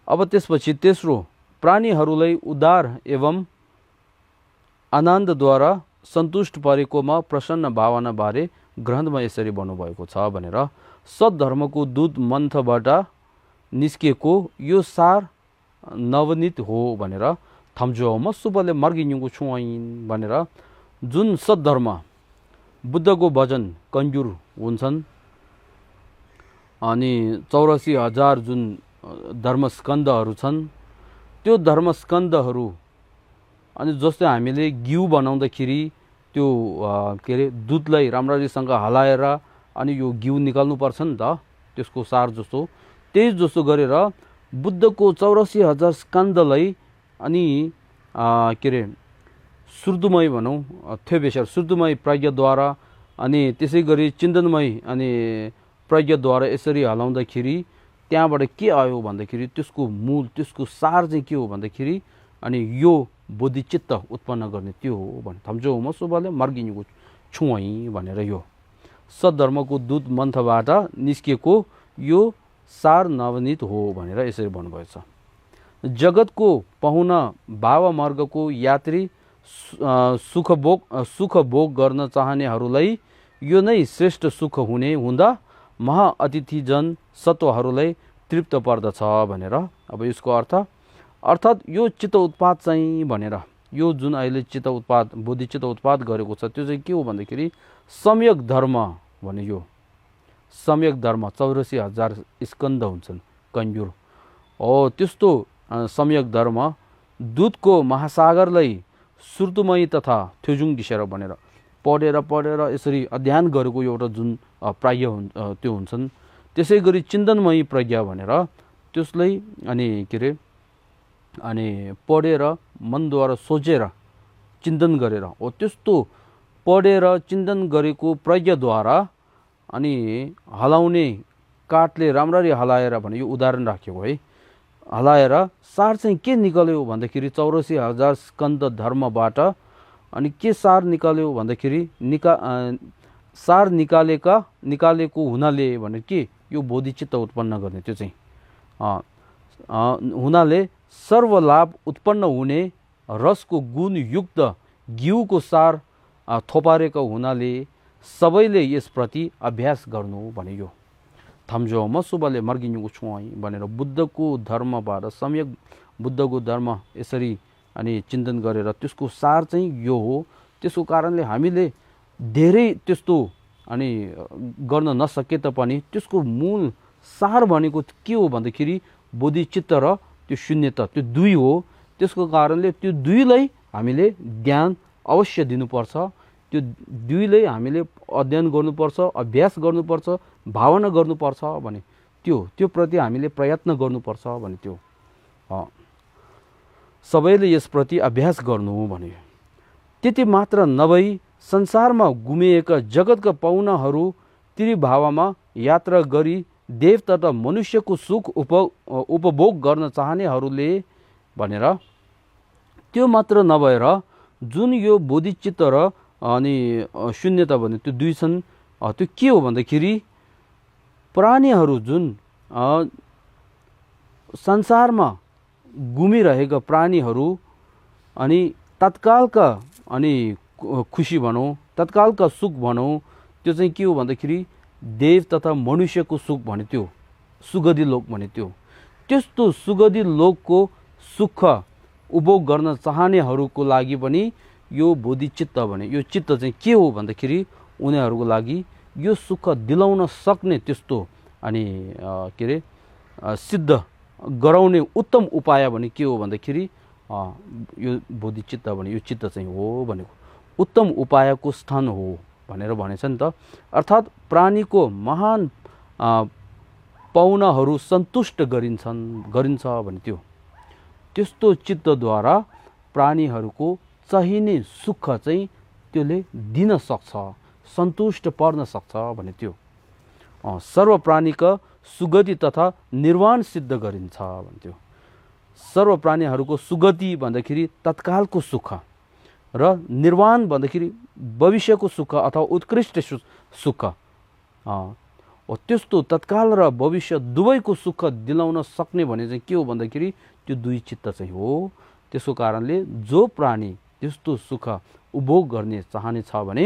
अब त्यसपछि तेस्रो, प्राणीहरूलाई उदार एवं आनन्दद्वारा सन्तुष्ट पारेकोमा प्रसन्न भावना बारे ग्रन्थमा यसरी भन्नुभएको छ भनेर, सद्धर्मको दूत मन्थबाट निस्किएको यो सार नवनीत हो भनेर थम्जोमा सुबले मर्गिनुको छुइन् भनेर जुन सद्धर्म बुद्धको वचन कन्जुर हुन्छन् अनि 84,000 जुन धर्मस्कन्धहरू छन्, त्यो धर्मस्कन्धहरू अनि जस्तै हामीले घिउ बनाउँदाखेरि त्यो के अरे दुधलाई राम्ररीसँग हलाएर अनि यो घिउ निकाल्नुपर्छ नि त, त्यसको सार जस्तो त्यही जस्तो गरेर बुद्धको 84,000 स्कन्धलाई अनि के अरे श्रुतमय भनौँ थेबेसर श्रुतमय प्रज्ञाद्वारा अनि त्यसै गरी चिन्तनमय अनि प्रज्ञाद्वारा यसरी हलाउँदाखेरि त्यहाँबाट के आयो भन्दाखेरि त्यसको मूल त्यसको सार चाहिँ के हो भन्दाखेरि अनि यो बोधिचित्त उत्पन्न गर्ने त्यो हो भने थम्जोमा सुबले मर्गिनुको छुइ भनेर यो सद्धर्मको दूत मन्थबाट निस्किएको यो सार नवनीत हो भनेर यसरी भन्नुभएछ। जगतको पाहुना भावमार्गको यात्री सुख भोग गर्न चाहनेहरूलाई यो नै श्रेष्ठ सुख हुने हुँदा महाअतिथिजन सत्वहरूलाई तृप्त पर्दछ भनेर। अब यसको अर्थात् यो चित्त उत्पाद चाहिँ भनेर यो जुन अहिले चित्त उत्पाद बोधिचित्त उत्पाद गरेको छ त्यो चाहिँ के हो भन्दाखेरि सम्यक धर्म भने यो सम्यक धर्म 84,000 स्कन्ध हुन्छन् कन्जुर हो। त्यस्तो सम्यक धर्म दूतको महासागरलाई श्रुतमय तथा थ्युजुङ दिसेर भनेर पढेर यसरी अध्ययन गरेको एउटा जुन प्राज्ञ त्यो हुन्छन्, त्यसै गरी चिन्तनमय प्रज्ञा भनेर त्यसलाई अनि के अरे अनि पढेर मनद्वारा सोचेर चिन्तन गरेर हो त्यस्तो पढेर चिन्तन गरेको प्रज्ञाद्वारा अनि हलाउने काठले राम्ररी हलाएर भने यो उदाहरण राखेको है, हलाएर सार चाहिँ के निकाल्यो भन्दाखेरि 84,000 स्कन्द धर्मबाट अनि के सार निकाल्यो भन्दाखेरि सार निकालेको हुनाले भने के यो बोधिचित्त उत्पन्न गर्ने त्यो चाहिँ हुनाले सर्वलाभ उत्पन्न हुने रसको गुणयुक्त घिउको सार थोपारेको हुनाले सबैले यसप्रति अभ्यास गर्नु भने यो थम्जोमा सुबले मर्गिनुको छुइ भनेर बुद्धको धर्मबाट सम्यक बुद्धको धर्म यसरी अनि चिन्तन गरेर त्यसको सार चाहिँ यो हो। त्यसको कारणले हामीले धेरै त्यस्तो अनि गर्न नसके तापनि त्यसको मूल सार भनेको के हो भन्दाखेरि बोधिचित्त र त्यो शून्यता त्यो दुई हो। त्यसको कारणले त्यो दुईलाई हामीले ध्यान अवश्य दिनुपर्छ, त्यो दुईलाई हामीले अध्ययन गर्नुपर्छ, अभ्यास गर्नुपर्छ, भावना गर्नुपर्छ भने त्यो प्रति हामीले प्रयत्न गर्नुपर्छ भने त्यो सबैले यसप्रति अभ्यास गर्नु भने। त्यति मात्र नभई संसारमा घुमिएका जगतका पाहुनाहरू त्रिभावमा यात्रा गरी देव तथा मनुष्यको सुख उपभोग गर्न चाहनेहरूले भनेर त्यो मात्र नभएर जुन यो बोधिचित्त र अनि शून्यता भने त्यो दुई छन्, त्यो के हो भन्दाखेरि प्राणीहरू जुन संसारमा घुमिरहेका प्राणीहरू अनि तत्कालका अनि खुसी भनौँ, तत्कालका सुख भनौँ, त्यो चाहिँ के हो भन्दाखेरि देव तथा मनुष्यको सुख भने त्यो सुगधी लोक भने त्यो। त्यस्तो सुगधी लोकको सुख उपभोग गर्न चाहनेहरूको लागि पनि यो बोधिचित्त भने यो चित्त चाहिँ के हो भन्दाखेरि उनीहरूको लागि यो सुख दिलाउन सक्ने त्यस्तो अनि के अरे सिद्ध गराउने उत्तम उपाय भने के हो भन्दाखेरि यो बोधिचित्त भने यो चित्त चाहिँ हो भनेको उत्तम उपायको स्थान हो भनेर भनेछ नि त। अर्थात् प्राणीको महान पाउनाहरू सन्तुष्ट गरिन्छ भने त्यो त्यस्तो चित्तद्वारा प्राणीहरूको चाहिने सुख चाहिँ त्यसले दिन सक्छ, सन्तुष्ट पार्न सक्छ भने त्यो सर्व प्राणीका सुगति तथा निर्वाण सिद्ध गरिन्छ भन्थ्यो। सर्व प्राणीहरूको सुगति भन्दाखेरि तत्कालको सुख र निर्वाण भन्दाखेरि भविष्यको सुख अथवा उत्कृष्ट सुख। त्यस्तो तत्काल र भविष्य दुवैको सुख दिलाउन सक्ने भने चाहिँ के हो भन्दाखेरि त्यो दुई चित्त चाहिँ हो। त्यसको कारणले जो प्राणी त्यस्तो सुख उपभोग गर्ने चाहने छ भने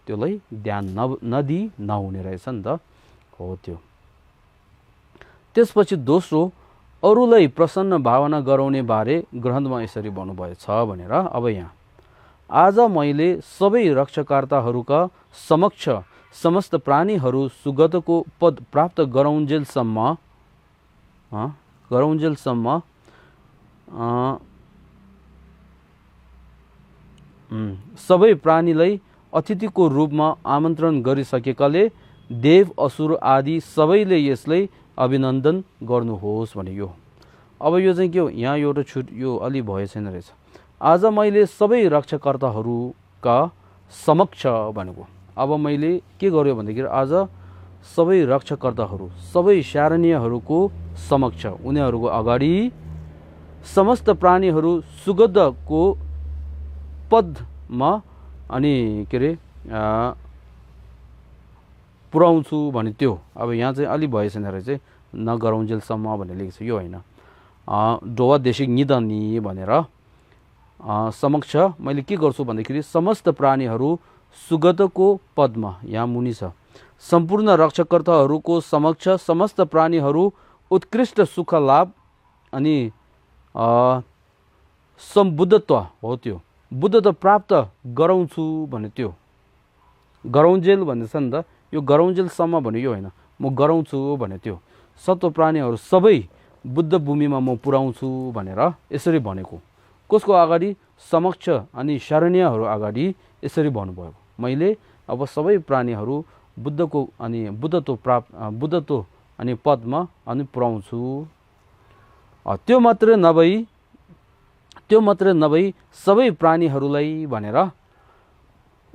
त्यसलाई ध्यान नदिई नहुने रहेछ नि त, हो त्यो। त्यसपछि दोस्रो, अरूलाई प्रसन्न भावना गराउने बारे ग्रन्थमा यसरी भन्नुभएछ भनेर। अब यहाँ आज मैले सबै रक्षाकर्ताहरूका समक्ष समस्त प्राणीहरू सुगतको पद प्राप्त गराउन्जेलसम्म सबै प्राणीलाई अतिथिको रूपमा आमन्त्रण गरिसकेकाले देव असुर आदि सबैले यसलाई अभिनन्दन गर्नुहोस् भने यो। अब यो चाहिँ के हो, यहाँ एउटा छुट यो अलि भए छैन रहेछ। आज मैले सबै रक्षाकर्ताहरूका समक्ष भनेको, अब मैले के गर्यो भन्दाखेरि आज सबै रक्षाकर्ताहरू सबै शारणीयहरूको समक्ष उनीहरूको अगाडि समस्त प्राणीहरू सुगतको पदमा अनि के अरे पुर्याउँछु भने त्यो। अब यहाँ चाहिँ अलि भए छैन रहेछ, नगराउन्जेलसम्म भनेर लेखेको छ, यो होइन। डोवा देशी निदनी भनेर समक्ष मैले के गर्छु भन्दाखेरि समस्त प्राणीहरू सुगतको पदमा, यहाँ मुनि छ, सम्पूर्ण रक्षाकर्ताहरूको समक्ष समस्त प्राणीहरू उत्कृष्ट सुख लाभ अनि सम्बुद्धत्व हो त्यो बुद्धत्व प्राप्त गराउँछु भने त्यो। गराउन्जेल भन्दैछ नि त, यो गराउन्जेलसम्म भन्यो यो होइन, म गराउँछु भने त्यो। सत्व प्राणीहरू सबै बुद्ध भूमिमा म पुर्याउँछु भनेर यसरी भनेको। कसको अगाडि? समक्ष अनि शरणीयहरू अगाडि यसरी भन्नुभयो, मैले अब सबै प्राणीहरू बुद्धको अनि बुद्धत्व अनि पदमा अनि पुर्याउँछु। त्यो मात्रै नभई सबै प्राणीहरूलाई भनेर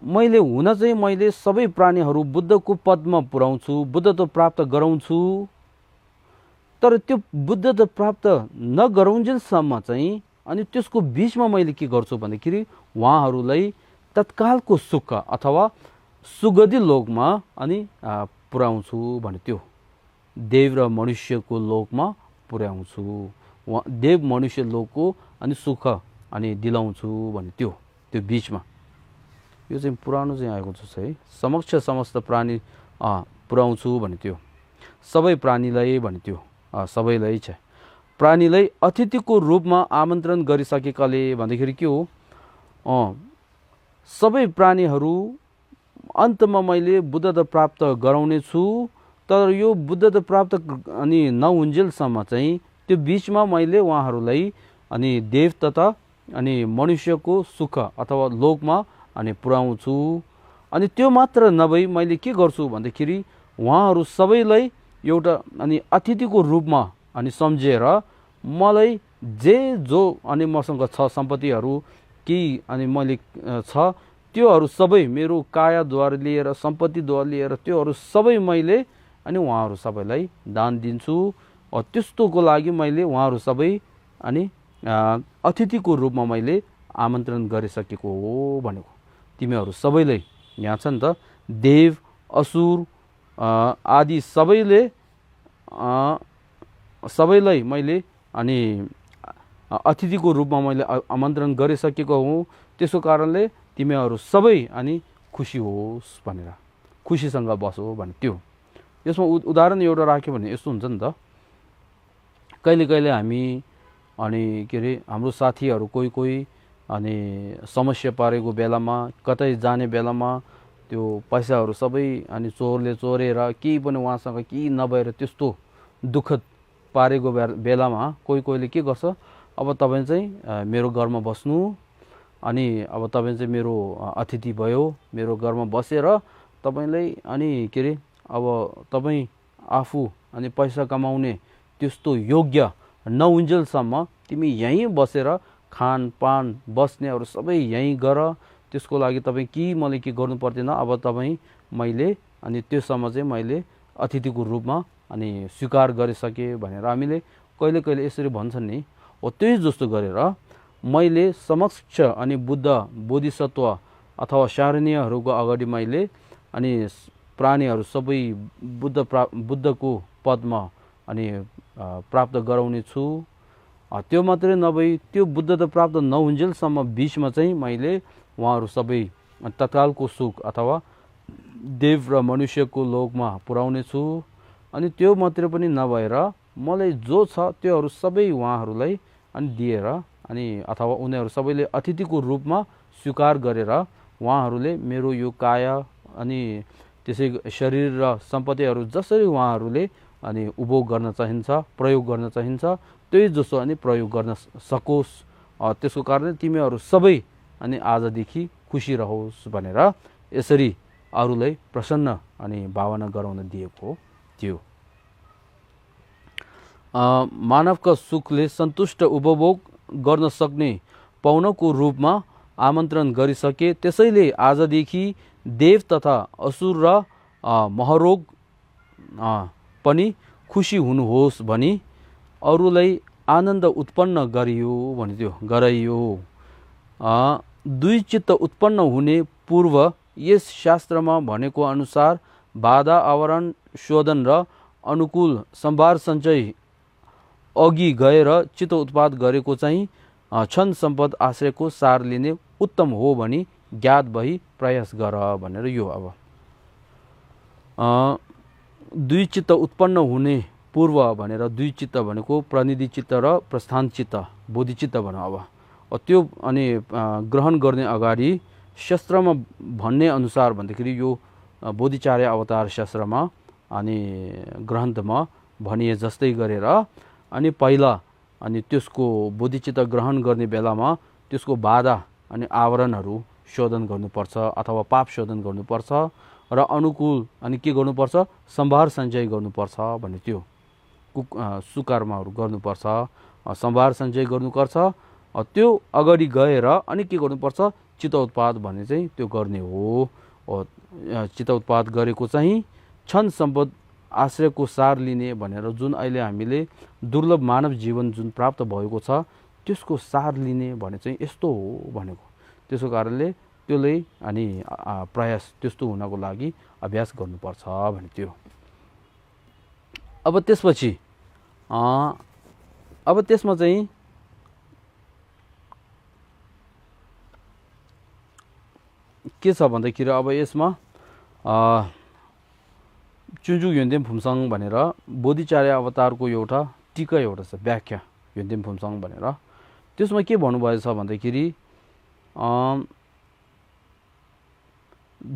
मैले सबै प्राणीहरू बुद्धको पदमा पुर्याउँछु, बुद्धत्व प्राप्त गराउँछु। तर त्यो बुद्धत्व प्राप्त नगराउन्जेलसम्म चाहिँ अनि त्यसको बिचमा मैले के गर्छु भन्दाखेरि उहाँहरूलाई तत्कालको सुख अथवा सुगधी लोकमा अनि पुर्याउँछु भने त्यो। देव र मनुष्यको लोकमा पुर्याउँछु, देव मनुष्य लोकको अनि सुख अनि दिलाउँछु भने त्यो बिचमा। यो चाहिँ पुरानो चाहिँ आएको छ है, समक्ष समस्त प्राणी पुर्याउँछु भने त्यो। सबै प्राणीलाई भने त्यो सबैलाई छ। प्राणीलाई अतिथिको रूपमा आमन्त्रण गरिसकेकाले भन्दाखेरि के हो, सबै प्राणीहरू अन्तमा मैले बुद्धत्व प्राप्त गराउने छु। तर यो बुद्धत्व प्राप्त अनि नहुन्जेलसम्म चाहिँ त्यो बिचमा मैले उहाँहरूलाई अनि देव तथा अनि मनुष्यको सुख अथवा लोकमा अनि पुर्याउँछु। अनि त्यो मात्र नभई मैले के गर्छु भन्दाखेरि उहाँहरू सबैलाई एउटा अनि अतिथिको रूपमा अनि सम्झेर मलाई जो अनि मसँग छ सम्पत्तिहरू केही अनि मैले छ त्योहरू सबै मेरो कायाद्वारा लिएर सम्पत्तिद्वारा लिएर त्योहरू सबै मैले अनि उहाँहरू सबैलाई दान दिन्छु। त्यस्तोको लागि मैले उहाँहरू सबै अनि अतिथिको रूपमा मैले आमन्त्रण गरिसकेको हो भनेको। तिमीहरू सबैले यहाँ छ नि त, देव असुर आदि सबैलाई मैले अनि अतिथिको रूपमा मैले आमन्त्रण गरिसकेको हुँ। त्यसको कारणले तिमीहरू सबै अनि खुसी होस् भनेर, खुसीसँग बसो भने। त्यो यसमा उदाहरण एउटा राख्यो भने यस्तो हुन्छ नि त, कहिले कहिले हामी अनि के अरे हाम्रो साथीहरू कोही कोही अनि समस्या परेको बेलामा, कतै जाने बेलामा त्यो पैसाहरू सबै अनि चोरले चोरेर केही पनि उहाँसँग केही नभएर त्यस्तो दुःखद पारेको बेलामा कोही कोहीले के गर्छ, अब तपाईँ चाहिँ मेरो घरमा बस्नु, अनि अब तपाईँ चाहिँ मेरो अतिथि भयो, मेरो घरमा बसेर तपाईँलाई अनि के अरे अब तपाईँ आफू अनि पैसा कमाउने त्यस्तो योग्य नहुन्जेलसम्म तिमी यहीँ बसेर खानपान बस्नेहरू सबै यहीँ गर, त्यसको लागि तपाईँ मैले के गर्नु पर्दैन, अब तपाईँ मैले अनि त्योसम्म चाहिँ मैले अतिथिको रूपमा अनि स्वीकार गरिसकेँ भनेर हामीले कहिले कहिले यसरी भन्छन् नि। हो त्यही जस्तो गरेर मैले समक्ष अनि बोधिसत्व अथवा शारणीयहरूको अगाडि मैले अनि प्राणीहरू सबै बुद्धको पदमा अनि प्राप्त गराउने छु। त्यो मात्रै नभई त्यो बुद्धता प्राप्त नहुन्जेलसम्म बिचमा चाहिँ मैले उहाँहरू सबै तत्कालको सुख अथवा देव र मनुष्यको लोकमा पुर्याउने छु। अनि त्यो मात्रै पनि नभएर मलाई जो छ त्योहरू सबै उहाँहरूलाई अनि दिएर अनि अथवा उनीहरू सबैले अतिथिको रूपमा स्वीकार गरेर उहाँहरूले मेरो यो काया अनि त्यसै शरीर र सम्पत्तिहरू जसरी उहाँहरूले अनि उपभोग गर्न चाहिन्छ, प्रयोग गर्न चाहिन्छ, त्यही जसो अनि प्रयोग गर्न सकोस्। त्यसको कारण तिमीहरू सबै अनि आजदेखि खुसी रहोस् भनेर यसरी अरूलाई प्रसन्न अनि भावना गराउन दिएको थियो। मानवका सुखले सन्तुष्ट उपभोग गर्न सक्ने पाउनको रूपमा आमन्त्रण गरिसके, त्यसैले आजदेखि देव तथा असुर र महरोग पनि खुसी हुनुहोस् भनी अरूलाई आनन्द उत्पन्न गराइयो। दुई चित्त उत्पन्न हुने पूर्व यस शास्त्रमा भनेको अनुसार बाधा आवरण शोधन र अनुकूल सम्भार सञ्चय अघि गएर चित्त उत्पाद गरेको चाहिँ क्षण सम्पद आश्रयको सार लिने उत्तम हो भनी ज्ञात भई प्रयास गर भनेर। यो अब दुई चित्त उत्पन्न हुने पूर्व भनेर दुई चित्त भनेको प्रतिनिधि चित्त र प्रस्थान चित्त, बोधिचित्त भनौँ। अब त्यो अनि ग्रहण गर्ने अगाडि शास्त्रमा भन्ने अनुसार भन्दाखेरि यो बोधिचार्य अवतार शास्त्रमा अनि ग्रन्थमा भनिए जस्तै गरेर अनि पहिला अनि त्यसको बोधिचित्त ग्रहण गर्ने बेलामा त्यसको बाधा अनि आवरणहरू शोधन गर्नुपर्छ अथवा पाप शोधन गर्नुपर्छ र अनुकूल अनि के गर्नुपर्छ, सम्भार सञ्चय गर्नुपर्छ भन्ने। त्यो सुकर्महरू गर्नुपर्छ, सम्भार सञ्चय गर्नुपर्छ। त्यो अगाडि गएर अनि के गर्नुपर्छ, चित्त उत्पाद भन्ने चाहिँ त्यो गर्ने हो। चित्त उत्पाद गरेको चाहिँ क्षण सम्पद आश्रयको सार लिने भनेर जुन अहिले हामीले दुर्लभ मानव जीवन जुन प्राप्त भएको छ त्यसको सार लिने भने चाहिँ यस्तो हो भनेको। त्यसको कारणले त्यसले अनि प्रयास त्यस्तो हुनको लागि अभ्यास गर्नुपर्छ भने त्यो। अब त्यसपछि अब त्यसमा चाहिँ के छ भन्दाखेरि अब यसमा चुन्जु योन्देम फुमसाङ भनेर बोधिचार्य अवतारको एउटा टीका एउटा छ, व्याख्या योन्देम फुमसाङ भनेर। त्यसमा के भन्नुभएछ भन्दाखेरि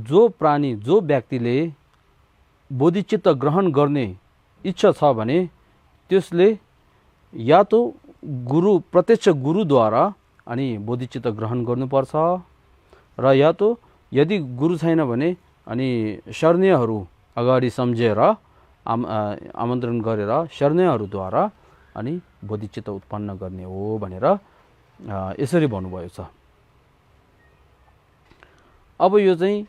जो प्राणी जो व्यक्तिले बोधिचित्त ग्रहण गर्ने इच्छा छ भने त्यसले या तो प्रत्यक्ष गुरुद्वारा अनि बोधिचित्त ग्रहण गर्नुपर्छ र या तो यदि गुरु छैन भने अनि शरणीयहरू अगाडि सम्झेर आमन्त्रण गरेर शरणीयहरूद्वारा अनि बोधिचित्त उत्पन्न गर्ने हो भनेर यसरी भन्नुभएको छ। अब यो चाहिँ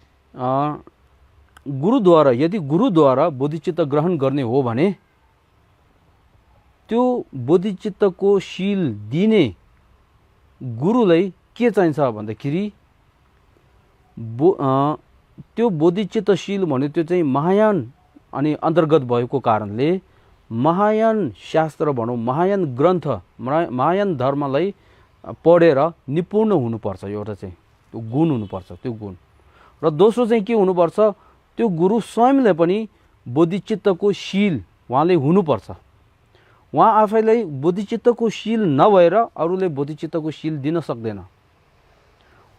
गुरुद्वारा यदि गुरुद्वारा बोधिचित्त ग्रहण गर्ने हो भने त्यो बोधिचित्तको शील दिने गुरुलाई के चाहिन्छ भन्दाखेरि त्यो बोधिचित्त शील भने त्यो चाहिँ महायान अनि अन्तर्गत भएको कारणले महायान शास्त्र भनौँ, महायान ग्रन्थ, महायान धर्मलाई पढेर निपुण हुनुपर्छ। एउटा चाहिँ त्यो गुण हुनुपर्छ, त्यो गुण। र दोस्रो चाहिँ के हुनुपर्छ, त्यो गुरु स्वयंले पनि बोधिचित्तको शील उहाँले हुनुपर्छ। उहाँ आफैलाई बोधिचित्तको शील नभएर अरूले बोधिचित्तको शील दिन सक्दैन।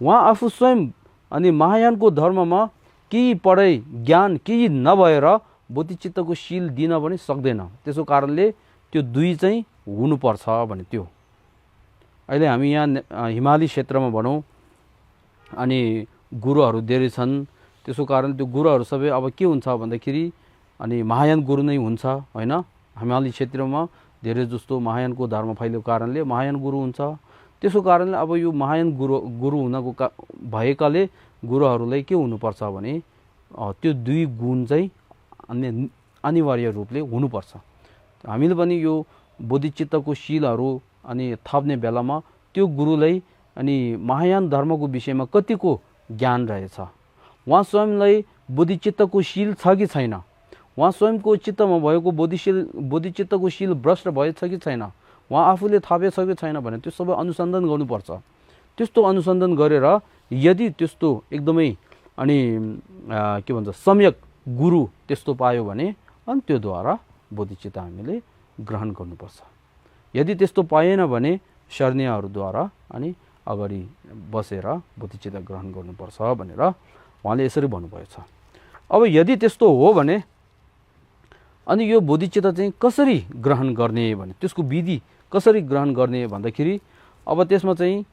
उहाँ आफू स्वयं अनि महायानको धर्ममा केही पढाइ ज्ञान केही नभएर बोधिचित्तको शील दिन पनि सक्दैन। त्यसो कारणले त्यो दुई चाहिँ हुनुपर्छ भने त्यो। अहिले हामी यहाँ हिमाली क्षेत्रमा भनौँ अनि गुरुहरू धेरै छन्, त्यसो कारण त्यो गुरुहरू सबै अब के हुन्छ भन्दाखेरि अनि महायान गुरु नै हुन्छ होइन। हिमाली क्षेत्रमा धेरै जस्तो महायानको धर्म फैलिएको कारणले महायान गुरु हुन्छ। त्यसो कारणले अब यो महायान गुरु हुनको भएकाले गुरुहरूलाई के हुनुपर्छ भने त्यो दुई गुण चाहिँ अनिवार्य रूपले हुनुपर्छ। हामीले पनि यो बोधिचित्तको शीलहरू अनि थप्ने बेलामा त्यो गुरुलाई अनि महायान धर्मको विषयमा कतिको ज्ञान रहेछ, उहाँ स्वयंलाई बोधिचित्तको शील छ कि छैन, उहाँ स्वयंको चित्तमा भएको बोधिचित्तको शील भ्रष्ट भएछ कि छैन, उहाँ आफूले थापेछ कि छैन भने त्यो सबै अनुसन्धान गर्नुपर्छ। त्यस्तो अनुसन्धान गरेर यदि त्यस्तो एकदमै अनि के भन्छ सम्यक गुरु त्यस्तो पायो भने अनि त्योद्वारा बोधिचित्त हामीले ग्रहण गर्नुपर्छ। यदि त्यस्तो पाएन भने शरणीयहरूद्वारा अनि अगाडि बसेर बोधिचित्त ग्रहण गर्नुपर्छ भनेर उहाँले यसरी भन्नुभएको छ। अब यदि त्यस्तो हो भने अनि यो बोधिचित्त चाहिँ कसरी ग्रहण गर्ने भने त्यसको विधि कसरी ग्रहण गर्ने भन्दाखेरि अब त्यसमा चाहिँ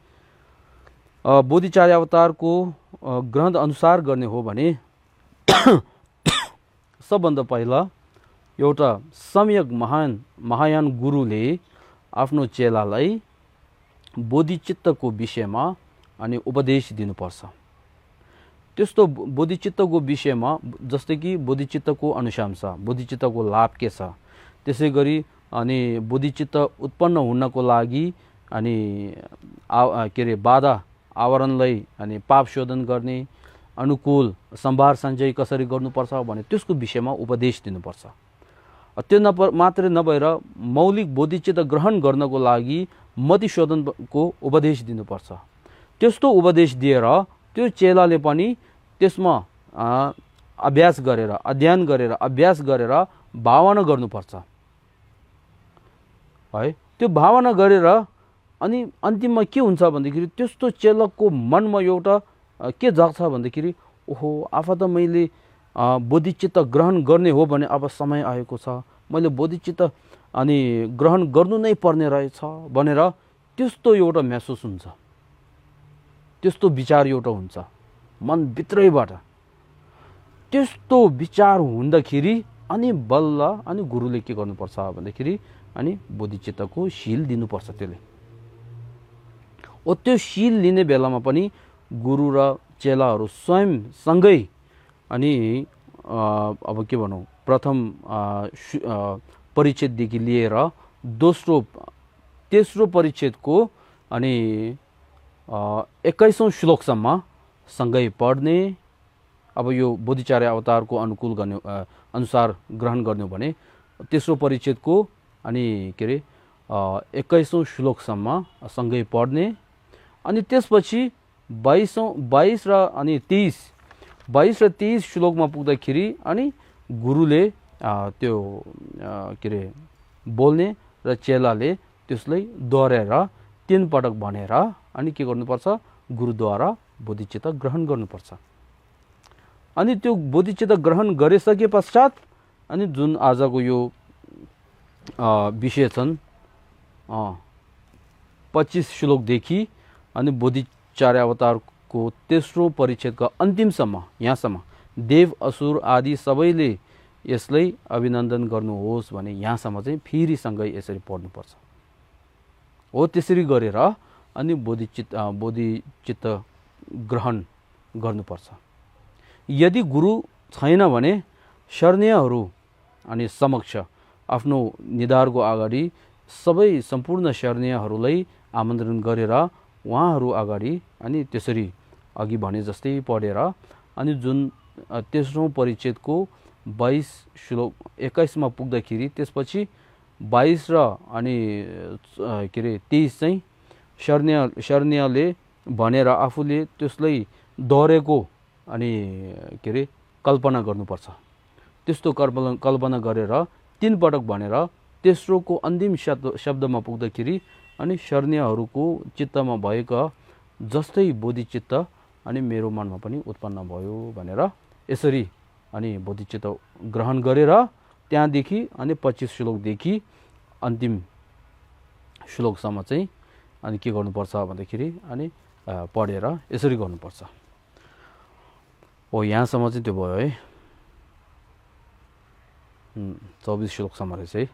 बोधिचार्य अवतारको ग्रन्थ अनुसार गर्ने हो भने सबभन्दा पहिला एउटा सम्यक महायान गुरुले आफ्नो चेलालाई बोधिचित्तको विषयमा अनि उपदेश दिनुपर्छ। त्यस्तो बोधिचित्तको विषयमा जस्तै कि बोधिचित्तको अनुशंसा, बोधिचित्तको लाभ के छ, त्यसै गरी अनि बोधिचित्त उत्पन्न हुनको लागि अनि के अरे बाधा आवरणलाई अनि पाप शोधन गर्ने अनुकूल सम्भार सञ्चय कसरी गर्नुपर्छ भने त्यसको विषयमा उपदेश दिनुपर्छ। त्यो मात्रै नभएर मौलिक बोधिचित्त ग्रहण गर्नको लागि मति शोधनको उपदेश दिनुपर्छ। त्यस्तो उपदेश दिएर त्यो चेलाले पनि त्यसमा अभ्यास गरेर अध्ययन गरेर अभ्यास गरेर भावना गर्नुपर्छ है। त्यो भावना गरेर अनि अन्तिममा के हुन्छ भन्दाखेरि त्यस्तो चेलाको मनमा एउटा के जाग्छ भन्दाखेरि ओहो आफू त मैले बोधिचित्त ग्रहण गर्ने हो भने अब समय आएको छ, मैले बोधिचित्त अनि ग्रहण गर्नु नै पर्ने रहेछ भनेर त्यस्तो एउटा महसुस हुन्छ, त्यस्तो विचार एउटा हुन्छ मनभित्रैबाट। त्यस्तो विचार हुँदाखेरि अनि बल्ल अनि गुरुले के गर्नुपर्छ भन्दाखेरि अनि बोधिचित्तको शील दिनुपर्छ त्यसले। ओ त्यो शील लिने बेलामा पनि गुरु र चेलाहरू स्वयंसँगै अनि अब के भनौँ प्रथम परिच्छेददेखि लिएर दोस्रो तेस्रो परिच्छेदको अनि 21औं श्लोकसम्म सँगै पढ्ने। अब यो बोधिचार्य अवतारको अनुकूल गर्ने अनुसार ग्रहण गर्ने हो भने तेस्रो परिच्छेदको अनि के अरे 21औं श्लोकसम्म सँगै पढ्ने। अनि त्यसपछि 22 र अनि 22 र 23 श्लोकमा पुग्दाखेरि अनि गुरुले त्यो के अरे बोल्ने र चेलाले त्यसलाई दोहोऱ्याएर 3 पटक भनेर अनि के गर्नुपर्छ गुरुद्वारा बोधिचित्त ग्रहण गर्नुपर्छ। अनि त्यो बोधिचित्त ग्रहण गरिसके पश्चात अनि जुन आजको यो विषय छन् 25 श्लोकदेखि अनि बोधिचार्य अवतारको तेस्रो परिच्छेदका अन्तिमसम्म यहाँसम्म देव असुर आदि सबैले यसलाई अभिनन्दन गर्नुहोस् भने यहाँसम्म चाहिँ फेरि सँगै यसरी पढ्नुपर्छ। हो त्यसरी गरेर अनि बोधिचित्त ग्रहण गर्नुपर्छ। यदि गुरु छैन भने शरणीयहरू अनि समक्ष आफ्नो निधारको अगाडि सबै सम्पूर्ण शरणीयहरूलाई आमन्त्रण गरेर उहाँहरू अगाडि अनि त्यसरी अघि भने जस्तै पढेर अनि जुन तेस्रो परिच्छेदको 22 श्लोक 21 मा पुग्दाखेरि त्यसपछि 22 र अनि के अरे 23 चाहिँ शरणीयले भनेर आफूले त्यसलाई डरेको अनि के अरे कल्पना गर्नुपर्छ। त्यस्तो कल्पना गरेर 3 पटक भनेर तेस्रोको अन्तिम शब्दमा पुग्दाखेरि अनि शरणीयहरूको चित्तमा भएका जस्तै बोधिचित्त अनि मेरो मनमा पनि उत्पन्न भयो भनेर यसरी अनि बोधिचित्त ग्रहण गरेर त्यहाँदेखि अनि 25 श्लोकदेखि अन्तिम श्लोकसम्म चाहिँ अनि के गर्नुपर्छ भन्दाखेरि अनि पढेर यसरी गर्नुपर्छ। हो यहाँसम्म चाहिँ त्यो भयो है। 24 श्लोकसम्म रहेछ है,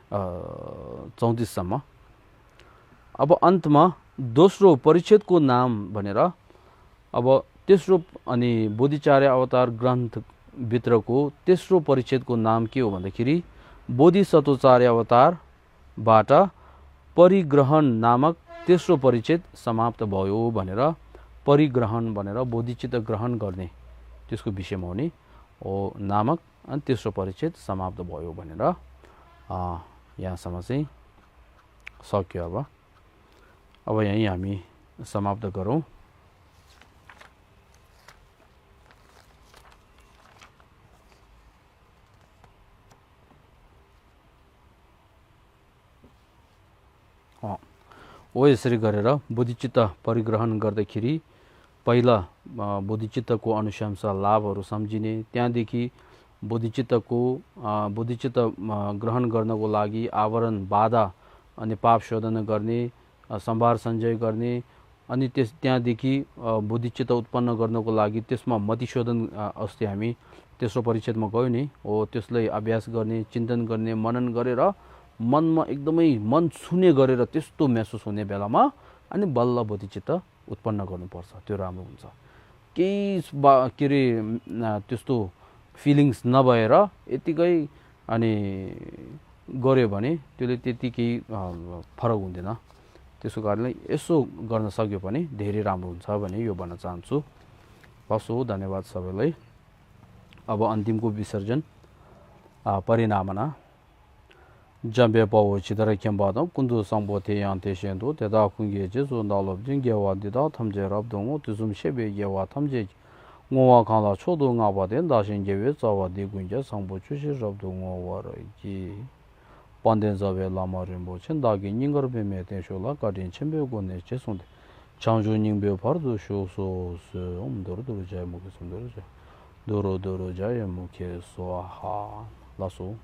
34सम्म। अब अन्तमा दोस्रो परिच्छेदको नाम भनेर अब तेस्रो अनि बोधिचार्य अवतार ग्रन्थभित्रको तेस्रो परिच्छेदको नाम के हो भन्दाखेरि बोधिसत्वचार्य अवतारबाट परिग्रहण नामक तेस्रो परिच्छेद समाप्त भयो भनेर परिग्रहण भनेर बोधिचित्त ग्रहण गर्ने त्यसको विषयमा हुने हो नामक अनि तेस्रो परिच्छेद समाप्त भयो भनेर यहाँसम्म चाहिँ सक्यो। अब यहीँ हामी समाप्त गरौँ। हो यसरी गरेर बोधिचित्त परिग्रहण गर्दाखेरि पहिला बोधिचित्तको अनुशंसा लाभहरू सम्झिने, त्यहाँदेखि बोधिचित्त ग्रहण गर्नको लागि आवरण बाधा अनि पाप शोधन गर्ने, सम्भार सञ्चय गर्ने, अनि त्यहाँदेखि बोधिचित्त उत्पन्न गर्नको लागि त्यसमा मतिशोधन अस्ति हामी तेस्रो परिच्छेदमा गयो नि हो, त्यसलाई अभ्यास गर्ने, चिन्तन गर्ने, मनन गरेर मनमा एकदमै मन छुने गरेर त्यस्तो महसुस हुने बेलामा अनि बल्ल बोधिचित्त उत्पन्न गर्नुपर्छ। त्यो राम्रो हुन्छ। केही के अरे त्यस्तो फिलिङ्स नभएर यतिकै अनि गऱ्यो भने त्यसले त्यति केही फरक हुँदैन। त्यसको कारणले यसो गर्न सक्यो भने धेरै राम्रो हुन्छ भने यो भन्न चाहन्छु। हस् हो, धन्यवाद सबैलाई। अब अन्तिमको विसर्जन परिणामना जम्बे पाओ चिदर ख्याम्बादम कुन्दु संबोथे यान्ते सेन्दो तेदा खुंगे जे जो नालोब जिं गेवा दिदा थमजे रब दोंगो तुजुम शेबे Geva थमजे ngwa khang la chodo nga ba den da shin ge we za wa de gun ja sang bo chu shi rab do ngo wa ra ji panden za we la ma rin bo chen da ge ning gar be me ten sho la ka din chen be go ne che song de chang ju ning be par do sho so se om dor dor ja mo ke sum dor ja doro ja ya mo ke so ha la so